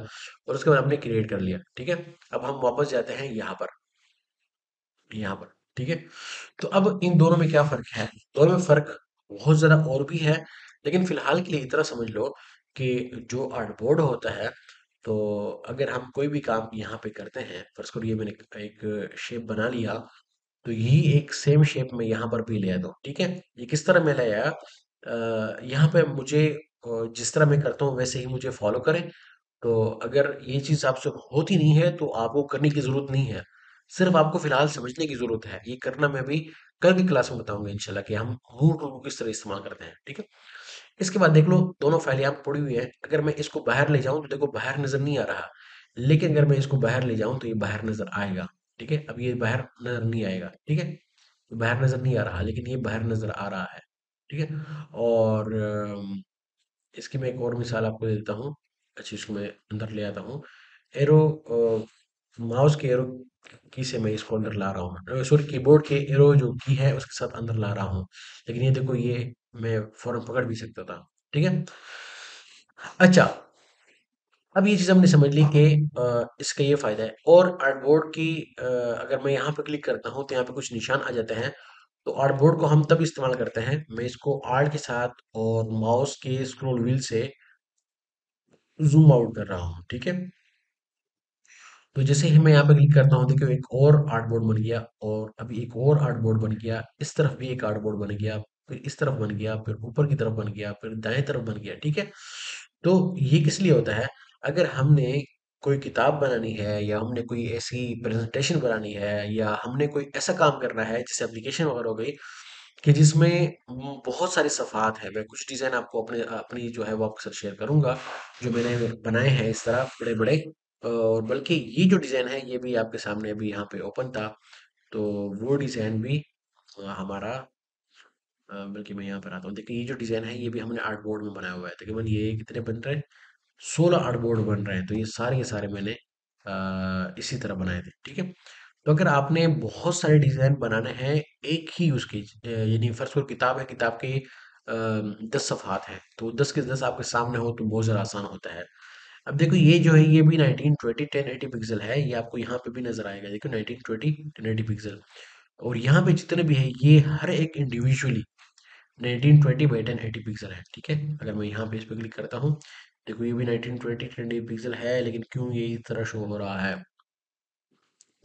और उसके बाद हमने क्रिएट कर लिया, ठीक है। अब हम वापस जाते हैं यहाँ पर, ठीक है। तो अब इन दोनों में क्या फ़र्क है? दोनों में फ़र्क बहुत ज़्यादा और भी है, लेकिन फ़िलहाल के लिए इतना समझ लो कि जो आर्टबोर्ड होता है, तो अगर हम कोई भी काम यहाँ पे करते हैं, फ़र्ज़ करो ये मैंने एक शेप बना लिया, तो यही एक सेम शेप मैं यहाँ पर भी ले आता हूँ, ठीक है। ये किस तरह मैं ले आया, यहाँ पे मुझे जिस तरह मैं करता हूँ वैसे ही मुझे फ़ॉलो करें। तो अगर ये चीज़ आपसे होती नहीं है तो आपको करने की ज़रूरत नहीं है। सिर्फ़ आपको फ़िलहाल समझने की ज़रूरत है। ये करना मैं अभी कल की क्लास में बताऊँगा इंशाल्लाह कि हम मूव टूल को किस तरह इस्तेमाल करते हैं, ठीक है? इसके बाद देख लो दोनों फाइलें यहाँ पे पड़ी हुई हैं। अगर मैं इसको बाहर ले जाऊँ तो देखो बाहर नज़र नहीं आ रहा। लेकिन अगर मैं इसको बाहर ले जाऊँ तो ये बाहर नज़र आएगा, ठीक है? अब ये बाहर नज़र नहीं आएगा, ठीक है? बाहर नज़र नहीं आ रहा, लेकिन ये बाहर नज़र आ रहा है, ठीक है? और इसकी मैं एक और मिसाल आपको देता हूँ। अच्छी, इसको मैं अंदर ले आता हूँ। एरो माउस के एरो की से मैं इसको अंदर ला रहा हूँ, सॉरी कीबोर्ड के एरो जो की है उसके साथ अंदर ला रहा हूँ। लेकिन ये देखो, ये मैं फौरन पकड़ भी सकता था, ठीक है। अच्छा, अब ये चीज़ हमने समझ ली कि इसका ये फ़ायदा है। और आर्टबोर्ड की अगर मैं यहाँ पे क्लिक करता हूँ तो यहाँ पे कुछ निशान आ जाते हैं। तो आर्टबोर्ड को हम तब इस्तेमाल करते हैं, मैं इसको आर्ट के साथ और माउस के स्क्रॉल व्हील से ज़ूम आउट कर रहा हूँ, ठीक है। तो जैसे ही मैं यहाँ पे क्लिक करता हूँ, देखो एक और आर्टबोर्ड बन गया, और अभी एक और आर्टबोर्ड बन गया, इस तरफ भी एक आर्टबोर्ड बन गया, फिर इस तरफ बन गया, फिर ऊपर की तरफ बन गया, फिर दाएं तरफ बन गया, ठीक है। तो ये किस लिए होता है? अगर हमने कोई किताब बनानी है, या हमने कोई ऐसी प्रेजेंटेशन बनानी है, या हमने कोई ऐसा काम करना है जैसे एप्लीकेशन वगैरह हो गई, कि जिसमें बहुत सारे सफ़ात हैं। मैं कुछ डिज़ाइन आपको अपनी जो है वो आपके साथ शेयर करूँगा, जो मैंने बनाए हैं इस तरह बड़े-बड़े। और बल्कि ये जो डिज़ाइन है ये भी आपके सामने अभी यहाँ पे ओपन था। तो वो डिज़ाइन भी हमारा बल्कि मैं यहाँ पर आता हूँ। देखिए ये जो डिज़ाइन है ये भी हमने आर्टबोर्ड में बनाया हुआ है। तकरीबन ये कितने बन रहे हैं? 16 आर्टबोर्ड बन रहे हैं। तो ये सारे के सारे मैंने इसी तरह बनाए थे, ठीक है। तो अगर आपने बहुत सारे डिज़ाइन बनाने हैं एक ही उसकी, यानी फर्ज़ करो किताब है, किताब के 10 सफ़हात हैं, तो 10 के 10 आपके सामने हो तो बहुत ज़्यादा आसान होता है। अब देखो ये जो है ये भी 1920 1080 पिक्सल है, ये आपको यहाँ पे भी नज़र आएगा। देखो 1920 1080 पिक्सल, और यहाँ पे जितने भी है ये हर एक इंडिविजुअली 1920 बाई 1080 पिक्सल है, ठीक है। अगर मैं यहाँ पे इस पे क्लिक करता हूँ, देखो ये भी 1920 1080 पिक्सल है, लेकिन क्यों ये इस तरह शो हो रहा है,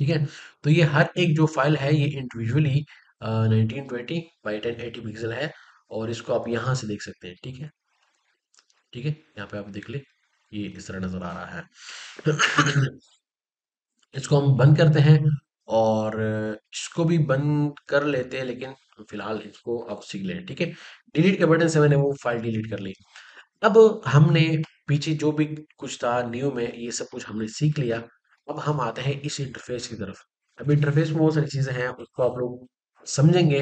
ठीक है। तो ये हर एक जो फाइल है ये इंडिविजुअली 1920 by 1080 पिक्सल है, और इसको आप यहाँ से देख सकते हैं। ठीक है, ठीक है, यहाँ पे आप देख ले, ये इस तरह नजर आ रहा है। इसको हम बंद करते हैं, और इसको भी बंद कर लेते हैं, लेकिन फिलहाल इसको अब सीख लें। ठीक है, डिलीट के बटन से मैंने वो फाइल डिलीट कर ली। अब हमने पीछे जो भी कुछ था न्यू में, ये सब कुछ हमने सीख लिया। अब हम आते हैं इस इंटरफेस की तरफ। अब इंटरफेस में बहुत सारी चीजें हैं, उसको आप लोग समझेंगे,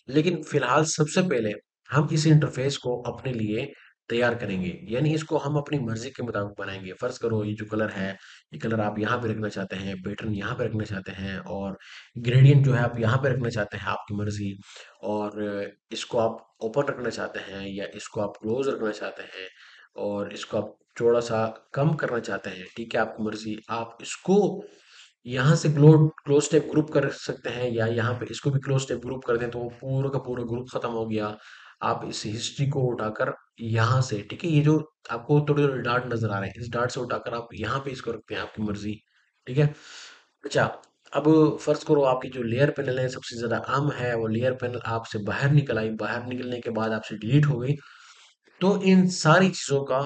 लेकिन फिलहाल सबसे पहले हम इस इंटरफेस को अपने लिए तैयार करेंगे, यानी इसको हम अपनी मर्जी के मुताबिक बनाएंगे। फर्ज करो ये जो कलर है, ये कलर आप यहाँ पे रखना चाहते हैं, पैटर्न यहाँ पे रखना चाहते हैं, और ग्रेडियंट जो है आप यहाँ पे रखना चाहते हैं, आपकी मर्जी। और इसको आप ओपन रखना चाहते हैं या इसको आप क्लोज रखना चाहते हैं, और इसको आप थोड़ा सा कम करना चाहते हैं, ठीक है, आपकी मर्जी। आप इसको यहाँ से क्लोज टैब ग्रुप कर सकते हैं, या यहाँ पे इसको भी क्लोज टैब ग्रुप कर दें तो वो पूरा का पूरा ग्रुप खत्म हो गया। आप इस हिस्ट्री को उठाकर यहाँ से, ठीक है, ये जो आपको थोड़े थोड़े डार्ट नजर आ रहे हैं, इस डार्ट से उठाकर आप यहाँ पे इसको रखते हैं, आपकी मर्जी। ठीक है। अच्छा, अब फर्ज करो आपकी जो लेयर पैनल है सबसे ज्यादा आम है, वो लेयर पैनल आपसे बाहर निकल आई, बाहर निकलने के बाद आपसे डिलीट हो गई। तो इन सारी चीज़ों का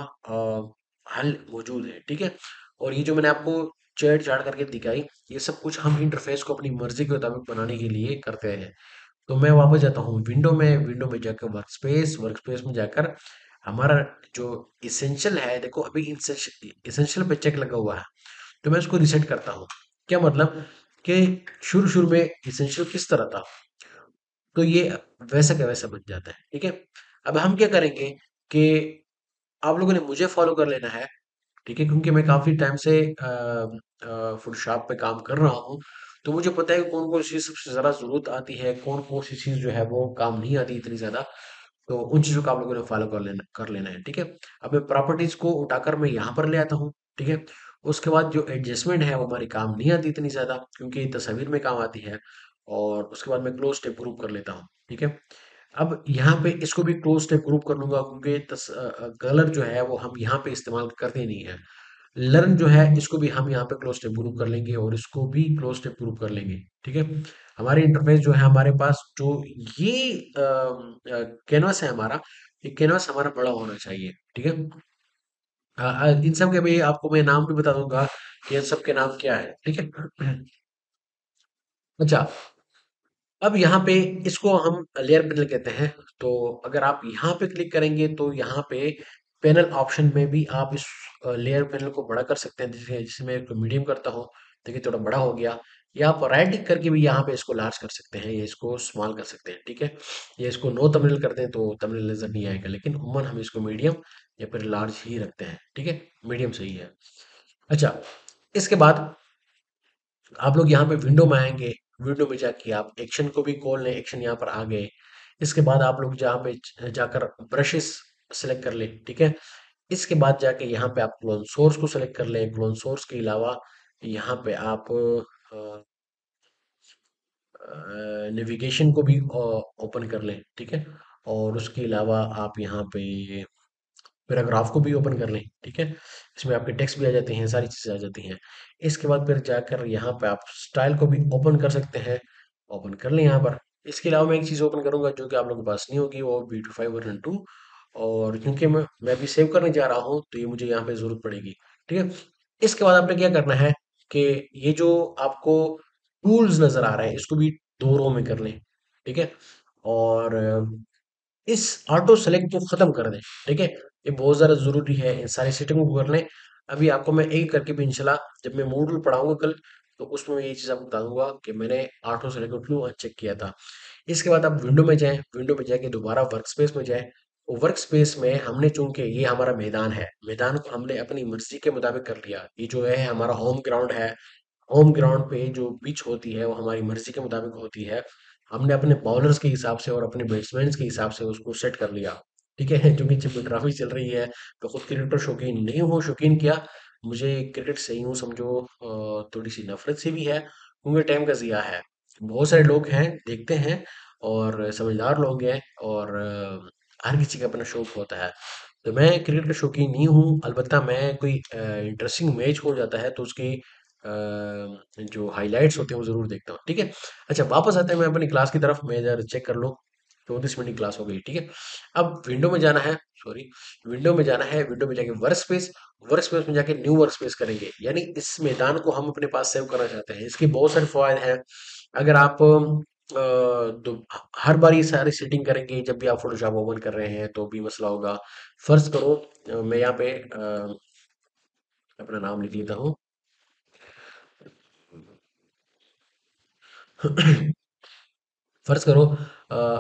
हल मौजूद है। ठीक है, और ये जो मैंने आपको छेड़ छाड़ करके दिखाई, ये सब कुछ हम इंटरफेस को अपनी मर्जी के मुताबिक बनाने के लिए करते हैं। तो मैं वापस जाता हूँ विंडो में जाकर वर्क स्पेस में जाकर हमारा जो इसेंशियल है, देखो अभी इसेंशियल पे चेक लगा हुआ है, तो मैं उसको रिसेट करता हूँ। क्या मतलब कि शुरू शुरू में इसेंशियल किस तरह था, तो ये वैसा का वैसा बन जाता है। ठीक है, अब हम क्या करेंगे कि आप लोगों ने मुझे फॉलो कर लेना है। ठीक है, क्योंकि मैं काफ़ी टाइम से फ़ोटोशॉप पे काम कर रहा हूँ, तो मुझे पता है कि कौन-कौन सी सबसे ज़्यादा ज़रूरत आती है, कौन-कौन सी चीज़ जो है वो काम नहीं आती इतनी ज़्यादा। तो उन चीज़ों का आप लोगों ने फ़ॉलो कर लेना है। ठीक है? अब मैं प्रॉपर्टीज़ को उठाकर मैं यहाँ पर ले आता हूँ। ठीक है? उसके बाद जो एडजस्टमेंट है वो हमारी काम नहीं आती इतनी ज़्यादा, क्योंकि तस्वीर में काम आती है। और उसके बाद मैं क्लोज़ टैब ग्रुप कर लेता हूँ। ठीक है? अब यहाँ पे इसको भी क्लोज़ टैब ग्रुप कर लूँगा, क्योंकि कलर जो है वो हम यहाँ पे इस्तेमाल करते नहीं हैं। लर्न जो है इसको भी हम यहाँ पे क्लोज टेप ग्रुप कर लेंगे, और इसको भी क्लोज टेप ग्रुप कर लेंगे। ठीक है, हमारी इंटरफेस जो है, हमारे पास जो ये कैनवास है हमारा, ये कैनवास हमारा बड़ा होना चाहिए। ठीक है, इन सब के भी आपको मैं नाम भी बता दूंगा कि इन सब के नाम क्या है। ठीक है। अच्छा, अब यहाँ पे इसको हम लेयर पैनल कहते हैं। तो अगर आप यहाँ पे क्लिक करेंगे तो यहाँ पे पैनल ऑप्शन में भी आप इस लेयर पैनल को बड़ा कर सकते हैं, जैसे जैसे मैं इसको मीडियम करता हूँ, देखिए थोड़ा बड़ा हो गया। या आप राइट क्लिक करके भी यहाँ पे इसको लार्ज कर सकते हैं, या इसको स्मॉल कर सकते हैं। ठीक है, या इसको नो थंबनेल कर दें तो थंबनेल नजर नहीं आएगा, लेकिन उम्मन हम इसको मीडियम या फिर लार्ज ही रखते हैं। ठीक है, मीडियम सही है। अच्छा, इसके बाद आप लोग यहाँ पे विंडो में आएंगे। विंडो में जाके आप एक्शन को भी खोल लें, एक्शन यहाँ पर आ गए। इसके बाद आप लोग जहाँ पे जाकर ब्रशेस सेलेक्ट कर लें। ठीक है, इसके बाद जाके यहाँ पे आप क्लोन सोर्स को सेलेक्ट कर लें। क्लोन सोर्स के अलावा यहाँ पे आप नेविगेशन को भी ओपन कर लें। ठीक है, और उसके अलावा आप यहाँ पे पैराग्राफ को भी ओपन कर लें। ठीक है, इसमें आपके टेक्स्ट भी आ जाते हैं, सारी चीज़ें आ जाती हैं। इसके बाद फिर जाकर यहाँ पे आप स्टाइल को भी ओपन कर सकते हैं, ओपन कर लें यहाँ पर। इसके अलावा मैं एक चीज़ ओपन करूंगा जो कि आप लोगों के पास नहीं होगी, वो ब्यूटीफाई वर्जन 2। और क्योंकि मैं भी सेव करने जा रहा हूँ, तो ये मुझे यहाँ पे ज़रूरत पड़ेगी। ठीक है, इसके बाद आपने क्या करना है कि ये जो आपको टूल्स नज़र आ रहे हैं, इसको भी दो रो में कर लें। ठीक है, और इस ऑटो सेलेक्ट को खत्म कर दें। ठीक है, ये बहुत ज़्यादा ज़रूरी है, इन सारी सेटिंगों को कर लें। अभी आपको मैं एक करके भी इंशाल्लाह जब मैं मॉड्यूल पढ़ाऊंगा कल, तो उसमें मैं ये चीज़ आपको बता दूंगा कि मैंने ऑटो सेलेक्ट को क्यों अनचेक किया था। इसके बाद आप विंडो में जाएं, विंडो में जाके दोबारा वर्क स्पेस में जाएं। वर्क स्पेस में हमने, चूंकि ये हमारा मैदान है, मैदान को हमने अपनी मर्जी के मुताबिक कर लिया। ये जो है हमारा होम ग्राउंड है। होम ग्राउंड पे जो पिच होती है वो हमारी मर्जी के मुताबिक होती है। हमने अपने बॉलर्स के हिसाब से और अपने बैट्समैन के हिसाब से उसको सेट कर लिया। ठीक है, क्योंकि जब ट्रॉफी चल रही है, तो खुद क्रिकेट शौकीन नहीं हूँ, शौकीन क्या, मुझे क्रिकेट से यूँ समझो थोड़ी सी नफरत सी भी है, क्योंकि टाइम का ज़िया है। बहुत सारे लोग हैं देखते हैं, और समझदार लोग हैं, और हर किसी का अपना शौक होता है। तो मैं क्रिकेट का शौकीन नहीं हूँ, अलबत्ता मैं कोई इंटरेस्टिंग मैच हो जाता है तो उसकी जो हाइलाइट्स होते हैं वो जरूर देखता हूँ, ठीक है। अच्छा, वापस आते हैं मैं अपनी क्लास की तरफ। मैं जरा चेक कर लो, 34 मिनट की क्लास हो गई, ठीक है। अब विंडो में जाना है, सॉरी, विंडो में जाना है। विंडो में जाके वर्क स्पेस, वर्क स्पेस में जाके न्यू वर्क स्पेस करेंगे, यानी इस मैदान को हम अपने पास सेव करना चाहते हैं। इसके बहुत सारे फायदे हैं। अगर आप तो हर बार ये सारी सेटिंग करेंगे जब भी आप फोटोशॉप ओपन कर रहे हैं तो भी मसला होगा। फर्ज करो मैं यहाँ पे अपना नाम लिख लेता हूँ। फर्ज करो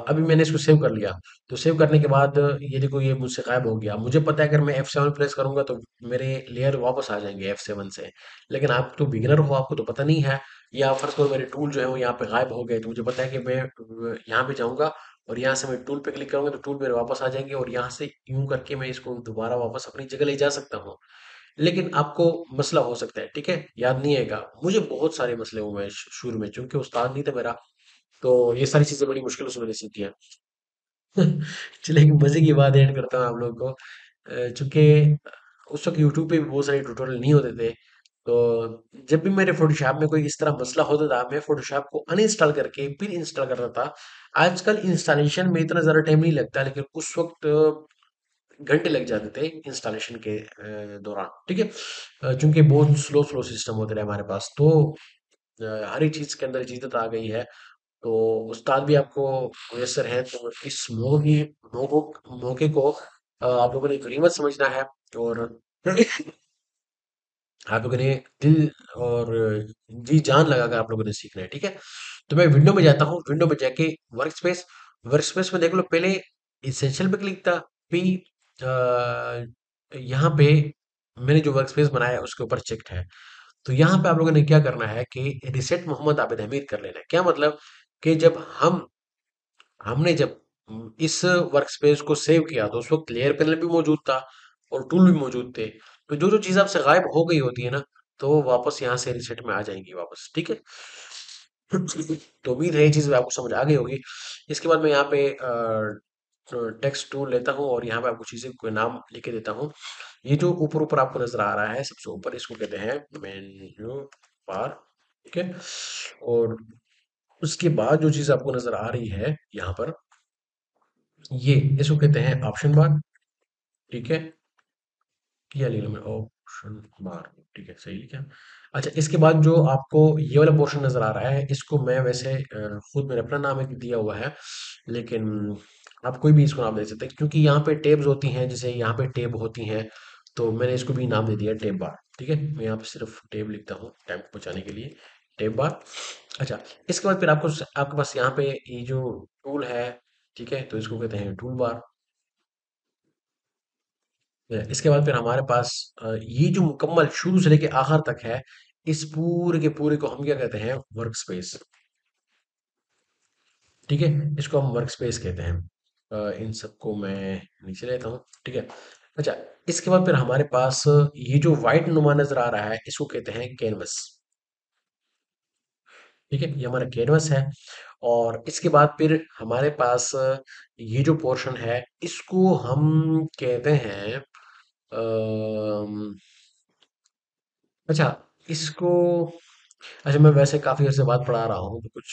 अभी मैंने इसको सेव कर लिया। तो सेव करने के बाद ये देखो ये मुझसे गायब हो गया। मुझे पता है अगर मैं F7 प्रेस करूंगा तो मेरे लेयर वापस आ जाएंगे F7 से। लेकिन आप तो बिगिनर हो, आपको तो पता नहीं है। या फर्ज करो मेरे टूल जो है वो यहाँ पे गायब हो गए, तो मुझे पता है कि मैं यहाँ पे जाऊंगा और यहाँ से मैं टूल पे क्लिक करूंगा तो टूल मेरे वापस आ जाएंगे, और यहाँ से यूं करके मैं इसको दोबारा वापस अपनी जगह ले जा सकता हूँ। लेकिन आपको मसला हो सकता है, ठीक है, याद नहीं आएगा। मुझे बहुत सारे मसले हुए हैं शुरू में, चूंकि उस्ताद नहीं था मेरा, तो ये सारी चीजें बड़ी मुश्किलों से मैंने सीखी है। चलिए एक मजे की बात ऐड करता हूँ आप लोगों को। चूंकि उस वक्त यूट्यूब पे भी बहुत सारे ट्यूटोरियल नहीं होते थे, तो जब भी मेरे फोटोशॉप में कोई इस तरह मसला होता था मैं फोटोशॉप को अनइंस्टॉल करके फिर इंस्टॉल करता था। आजकल इंस्टॉलेशन में इतना ज़्यादा टाइम नहीं लगता, लेकिन उस वक्त घंटे लग जाते थे इंस्टॉलेशन के दौरान, ठीक है। चूंकि बहुत स्लो स्लो सिस्टम होते रहे हमारे पास, तो हर एक चीज़ के अंदर जिद्दत आ गई है। तो उस्ताद भी आपको मुयस्सर हैं, तो इस मौके को आप लोगों ने गनीमत समझना है। और आप लोगों ने दिल और जी जान लगाकर आप लोगों ने सीखना है, ठीक है। तो मैं विंडो में जाता हूँ। विंडो में जाके वर्क स्पेस, वर्क स्पेस में देख लो, पहले इसेंशियल पे क्लिक था, फिर यहाँ पे मैंने जो वर्क स्पेस बनाया है उसके ऊपर चेक्ड है। तो यहाँ पे आप लोगों ने क्या करना है कि रिसेट मोहम्मद आबिद हमीद कर लेना है। क्या मतलब कि जब हमने जब इस वर्कस्पेस को सेव किया तो उस वक्त लेयर पैनल भी मौजूद था और टूल भी मौजूद थे। तो जो जो चीज़ आपसे गायब हो गई होती है ना, तो वो वापस यहाँ से रिसेट में आ जाएंगी वापस, ठीक है। तो उम्मीद है ये चीज़ आपको समझ आ गई होगी। इसके बाद मैं यहाँ पे टेक्स्ट टूल लेता हूँ और यहाँ पे आपको चीज़ें कोई नाम लिख के देता हूँ। ये जो ऊपर ऊपर आपको नजर आ रहा है सबसे ऊपर, इसको कहते हैं मेन्यू बार, ठीक है। और उसके बाद जो चीज़ आपको नजर आ रही है यहाँ पर, ये इसको कहते हैं ऑप्शन बार, ठीक है। किया लिया मैं ऑप्शन बार, ठीक है, सही लिखा। अच्छा, इसके बाद जो आपको ये वाला पोर्शन नजर आ रहा है, इसको मैं वैसे खुद मैंने अपना नाम एक दिया हुआ है, लेकिन आप कोई भी इसको नाम दे सकते हैं, क्योंकि यहाँ पे टेब्स होती हैं, जैसे यहाँ पे टेब होती हैं, तो मैंने इसको भी नाम दे दिया टेब बार, ठीक है। मैं यहाँ पे सिर्फ टेब लिखता हूँ टाइम को बचाने के लिए, टेब बार। अच्छा, इसके बाद फिर आपके पास यहाँ पे ये जो टूल है, ठीक है, तो इसको कहते हैं टूल बार। इसके बाद फिर हमारे पास ये जो मुकम्मल शुरू से लेके आखिर तक है, इस पूरे के पूरे को हम क्या कहते हैं, वर्क स्पेस, ठीक है। इसको हम वर्क स्पेस कहते हैं। इन सबको मैं नीचे लेता हूँ, ठीक है। अच्छा, इसके बाद फिर हमारे पास ये जो व्हाइट नुमा नजर आ रहा है, इसको कहते हैं कैनवस, ठीक है, ये हमारा कैनवस है। और इसके बाद फिर हमारे पास ये जो पोर्शन है, इसको हम कहते हैं अच्छा, इसको, अच्छा, मैं वैसे काफ़ी अर्से बाद पढ़ा रहा हूँ, तो कुछ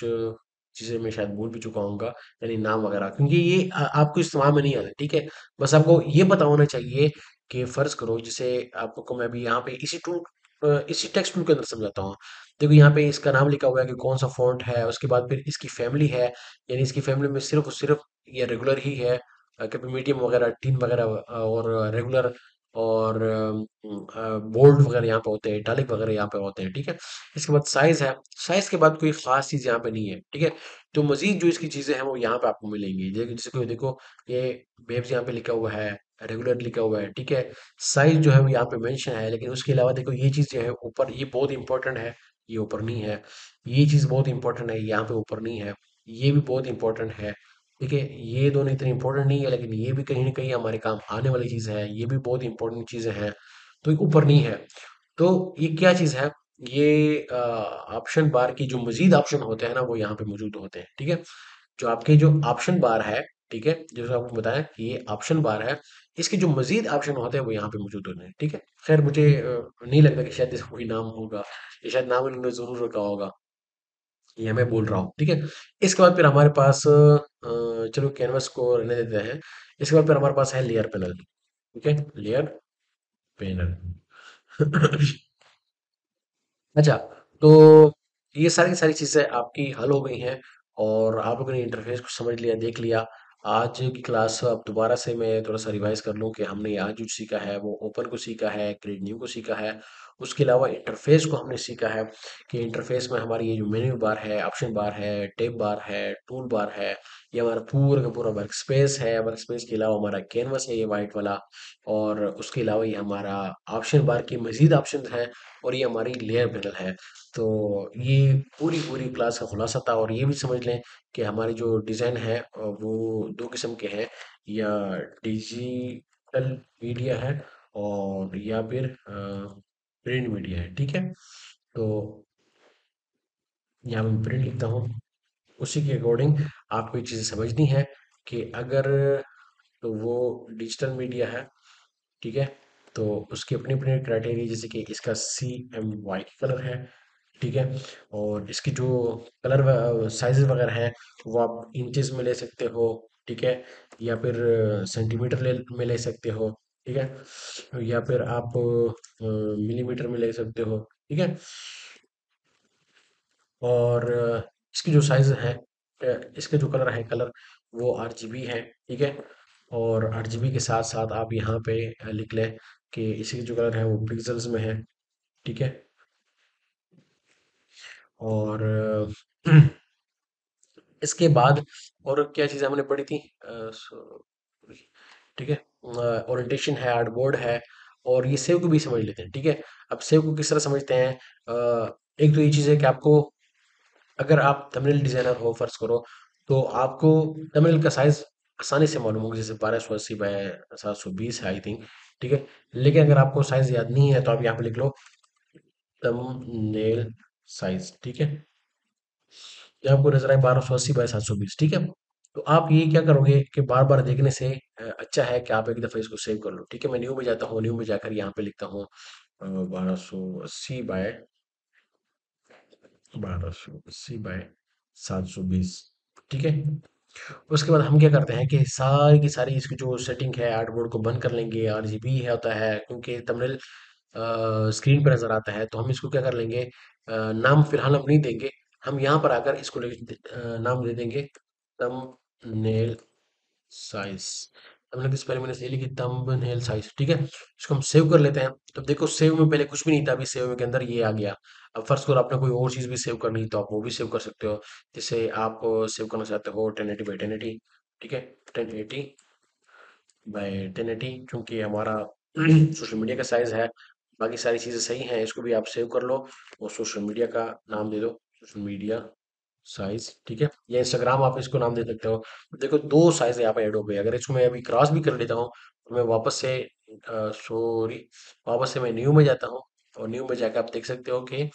चीज़ें मैं शायद भूल भी चुका हूँगा, यानी नाम वगैरह, क्योंकि ये आपको इस्तेमाल में नहीं आते, ठीक है। बस आपको ये पता होना चाहिए कि फ़र्ज़ करो, जैसे आपको मैं अभी यहाँ पे इसी टेक्स्ट टूल के अंदर समझाता हूँ। देखो यहाँ पे इसका नाम लिखा हुआ है कि कौन सा फ़ॉन्ट है, उसके बाद फिर इसकी फ़ैमिली है, यानी इसकी फ़ैमिली में सिर्फ़ और सिर्फ़ ये रेगुलर ही है, कभी मीडियम वगैरह, टीन वगैरह, और रेगुलर, और बोल्ड वगैरह यहाँ पे होते हैं, इटालिक वगैरह यहाँ पे होते हैं, ठीक है। इसके बाद साइज है, साइज के बाद कोई खास चीज यहाँ पे नहीं है, ठीक है। तो मजीद जो इसकी चीजें हैं वो यहाँ पे आपको मिलेंगी, जैसे कोई देखो, ये वेब्स यहाँ पे लिखा हुआ है, रेगुलर लिखा हुआ है, ठीक है। साइज जो है वो यहाँ पे मेंशन है, लेकिन उसके अलावा देखो ये चीज जो है ऊपर, ये बहुत इंपॉर्टेंट है, ये ऊपर नहीं है। ये चीज बहुत इंपॉर्टेंट है, यहाँ पे ऊपर नहीं है। ये भी बहुत इंपॉर्टेंट है, ठीक है। ये दोनों इतने इंपॉर्टेंट नहीं है, लेकिन ये भी कहीं ना कहीं हमारे काम आने वाली चीज है, ये भी बहुत इंपॉर्टेंट चीजें हैं, तो ये ऊपर नहीं है। तो ये क्या चीज़ है, ये ऑप्शन बार की जो मजीद ऑप्शन होते हैं ना, वो यहाँ पे मौजूद होते हैं, ठीक है। जो आपके जो ऑप्शन बार है, ठीक है, जैसे आपको बताया कि ये ऑप्शन बार है, इसके जो मजीद ऑप्शन होते हैं वो यहाँ पे मौजूद होते हैं, ठीक है। खैर मुझे नहीं लगता कि शायद इसका कोई नाम होगा, ये शायद नाम इन्होंने जरूर रखा होगा, ये मैं बोल रहा हूँ, ठीक है। इसके बाद फिर हमारे पास चलो कैनवस को रहने देते हैं। इसके बाद फिर हमारे पास है लेयर पैनल, ठीक है, लेयर पैनल। अच्छा, तो ये सारी की सारी चीज़ें आपकी हल हो गई हैं और आप लोगों ने इंटरफेस को समझ लिया, देख लिया। आज की क्लास अब दोबारा से मैं थोड़ा सा रिवाइज कर लूँ कि हमने आज जो सीखा है वो ओपन को सीखा है, क्रिएट न्यू को सीखा है। उसके अलावा इंटरफेस को हमने सीखा है कि इंटरफेस में हमारी ये जो मेन्यू बार है, ऑप्शन बार है, टैब बार है, टूल बार है, ये हमारा पूरा का पूरा वर्क स्पेस है। वर्क स्पेस के अलावा हमारा कैनवस है ये वाइट वाला, और उसके अलावा ये हमारा ऑप्शन बार की मजीद ऑप्शन है, और ये हमारी लेयर पैनल है। तो ये पूरी पूरी क्लास का खुलासा था। और ये भी समझ लें कि हमारी जो डिज़ाइन है वो दो किस्म के हैं, या डिजिटल मीडिया है और या फिर प्रिंट मीडिया है, ठीक है। तो यहाँ मैं प्रिंट लिखता हूँ। उसी के अकॉर्डिंग आपको ये चीज़ें समझनी है कि अगर तो वो डिजिटल मीडिया है, ठीक है, तो उसकी अपनी अपनी क्राइटेरिया, जैसे कि इसका CMYK कलर है, ठीक है। और इसकी जो कलर साइजेस वगैरह हैं वो आप इंचेस में ले सकते हो, ठीक है, या फिर सेंटीमीटर में ले सकते हो, ठीक है, या फिर आप मिलीमीटर में ले सकते हो, ठीक है। और इसकी जो साइज है, इसके जो कलर है, कलर वो RGB है, ठीक है। और RGB के साथ साथ आप यहाँ पे लिख लें कि इसकी जो कलर है वो पिक्सल्स में है, ठीक है। और इसके बाद और क्या चीज़ें हमने पढ़ी थी, ठीक है, ओरिएंटेशन है, आर्टबोर्ड है, और ये सेव को भी समझ लेते हैं, ठीक है। अब सेव को किस तरह समझते हैं, एक तो ये चीज़ है कि आपको, अगर आप थंबनेल डिजाइनर हो फर्ज करो, तो आपको थंबनेल का साइज आसानी से मालूम होगा, जैसे 1280 बाय 720 है आई थिंक, ठीक है। लेकिन अगर आपको साइज याद नहीं है तो आप यहाँ पे लिख लो थंबनेल साइज, ठीक है। ये आपको नजर आए 1280 बाय 720, ठीक है। तो आप ये क्या करोगे कि बार बार देखने से अच्छा है कि आप एक दफ़ा इसको सेव कर लो, ठीक है। मैं न्यू में जाता हूँ, न्यू में जाकर यहाँ पे लिखता हूँ 1280 बाय 720, ठीक है। उसके बाद हम क्या करते हैं कि सारी की सारी इसकी जो सेटिंग है आर्टबोर्ड को बंद कर लेंगे। RGB है होता है क्योंकि थंबनेल स्क्रीन पर नजर आता है, तो हम इसको क्या कर लेंगे, नाम फिलहाल हम नहीं देंगे। हम यहाँ पर आकर इसको नाम दे देंगे थंबनेल साइज। हमने किस पहले मैंने सही लिखी थंबनेल साइज, ठीक है। इसको हम सेव कर लेते हैं। तो देखो सेव में पहले कुछ भी नहीं था, अभी सेव के अंदर ये आ गया। अब फर्स्ट करो आपने कोई और चीज भी सेव करनी है तो आप वो भी सेव कर सकते हो। जैसे आप सेव करना चाहते हो 1080 बाय 1080, ठीक है, 1080 बाय 1080, क्योंकि हमारा सोशल मीडिया का साइज है। बाकी सारी चीजें सही हैं, इसको भी आप सेव कर लो और सोशल मीडिया का नाम दे दो, सोशल मीडिया साइज, ठीक है। या इंस्टाग्राम आप इसको नाम दे सकते हो। देखो दो साइज यहाँ पे ऐड हो गए। अगर इसको मैं अभी क्रॉस भी कर लेता हूँ तो मैं वापस से सॉरी वापस से मैं न्यू में जाता हूँ, और न्यू में जाकर आप देख सकते हो कि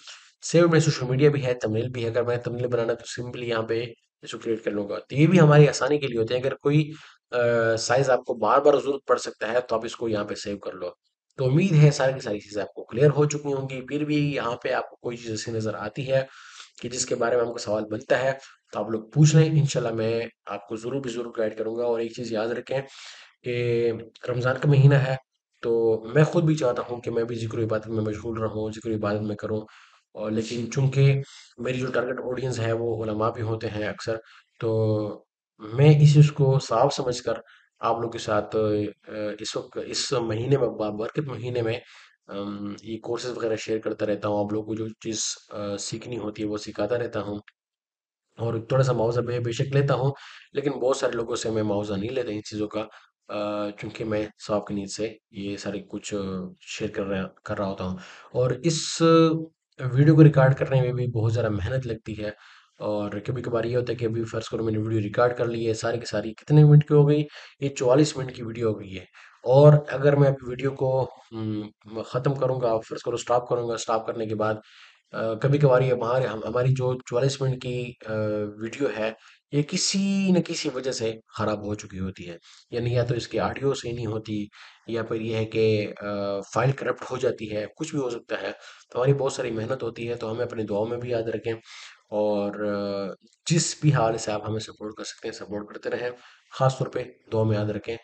सेव में सोशल मीडिया भी है, तमिल भी है। अगर मैं तमिल बनाना तो सिंपली यहाँ पे इसको क्रिएट कर लूंगा। तो ये भी हमारी आसानी के लिए होते हैं। अगर कोई साइज आपको बार बार जरूरत पड़ सकता है तो आप इसको यहाँ पे सेव कर लो। तो उम्मीद है सारी की सारी चीजें आपको क्लियर हो चुकी होंगी। फिर भी यहाँ पे आपको कोई चीज ऐसी नजर आती है कि जिसके बारे में हमको सवाल बनता है तो आप लोग पूछ लें, इंशाल्लाह मैं आपको ज़रूर भी ज़रूर गाइड करूंगा। और एक चीज़ याद रखें कि रमज़ान का महीना है, तो मैं खुद भी चाहता हूँ कि मैं भी ज़िक्र इबादत में मशगूल रहूँ, ज़िक्र इबादत में करूँ। और लेकिन चूंकि मेरी जो टारगेट ऑडियंस है वो उलमा भी होते हैं अक्सर, तो मैं इस चीज़ को साफ समझकर आप लोग के साथ इस वक्त इस महीने में बरकत महीने में ये कोर्सेज वगैरह शेयर करता रहता हूँ। आप लोगों को जो चीज़ सीखनी होती है वो सिखाता रहता हूँ। और थोड़ा-सा मुआवज़ा बेशक लेता हूँ, लेकिन बहुत सारे लोगों से मैं मुआवज़ा नहीं लेता इन चीज़ों का, चूँकि मैं सवाब की नीयत से ये सारे कुछ शेयर कर रहा होता हूँ। और इस वीडियो को रिकॉर्ड करने में भी बहुत ज़्यादा मेहनत लगती है। और कभी-कभार ये होता है कि अभी फ़र्ज़ करो मैंने वीडियो रिकॉर्ड कर ली है, सारी की सारी कितने मिनट की हो गई? ये 44 मिनट की वीडियो हो गई है। और अगर मैं अभी वीडियो को ख़त्म करूँगा, फ़र्ज़ करो स्टॉप करूँगा, स्टॉप करने के बाद कभी कभार ये हमारी जो 44 मिनट की वीडियो है ये किसी न किसी वजह से खराब हो चुकी होती है। यानी या तो इसकी ऑडियो सही नहीं होती, या फिर ये है कि फाइल करप्ट हो जाती है, कुछ भी हो सकता है। तो हमारी बहुत सारी मेहनत होती है, तो हमें अपनी दुआओं में भी याद रखें। और जिस भी हाल से आप हमें सपोर्ट कर सकते हैं, सपोर्ट करते रहें। ख़ास तौर पे दुआ में याद रखें।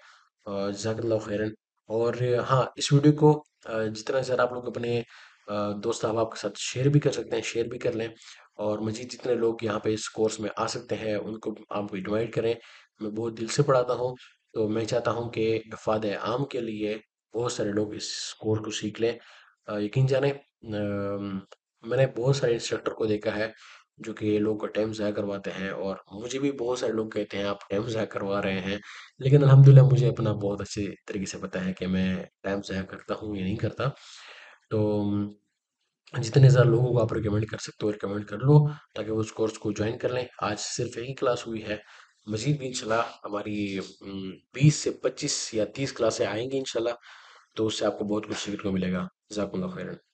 जज़ाकल्लाहु खैरन। और हाँ, इस वीडियो को जितना ज़्यादा आप लोग अपने दोस्त अहबाब के साथ शेयर भी कर सकते हैं, शेयर भी कर लें। और मज़ीद जितने लोग यहाँ पे इस कोर्स में आ सकते हैं, उनको आप इनवाइट करें। मैं बहुत दिल से पढ़ाता हूँ, तो मैं चाहता हूँ कि फ़ायदे आम के लिए बहुत सारे लोग इस कोर्स को सीख लें। यकीन जाने मैंने बहुत सारे इंस्ट्रक्टर को देखा है, जो कि लोग टाइम ज़ाया करवाते हैं, और मुझे भी बहुत सारे लोग कहते हैं आप टाइम ज़ाया करवा रहे हैं। लेकिन अल्हम्दुलिल्लाह मुझे अपना बहुत अच्छे तरीके से पता है कि मैं टाइम ज़ाया करता हूँ या नहीं करता। तो जितने ज़्यादा लोगों को आप रिकमेंड कर सकते हो रिकमेंड कर लो, ताकि वो उस कोर्स को ज्वाइन कर लें। आज सिर्फ एक ही क्लास हुई है, मजीद भी इंशाल्लाह हमारी 20 से 25 या 30 क्लासें आएंगी इंशाल्लाह। तो उससे आपको बहुत कुछ सीखने को मिलेगा। जज़ाकुमुल्लाह खैरन।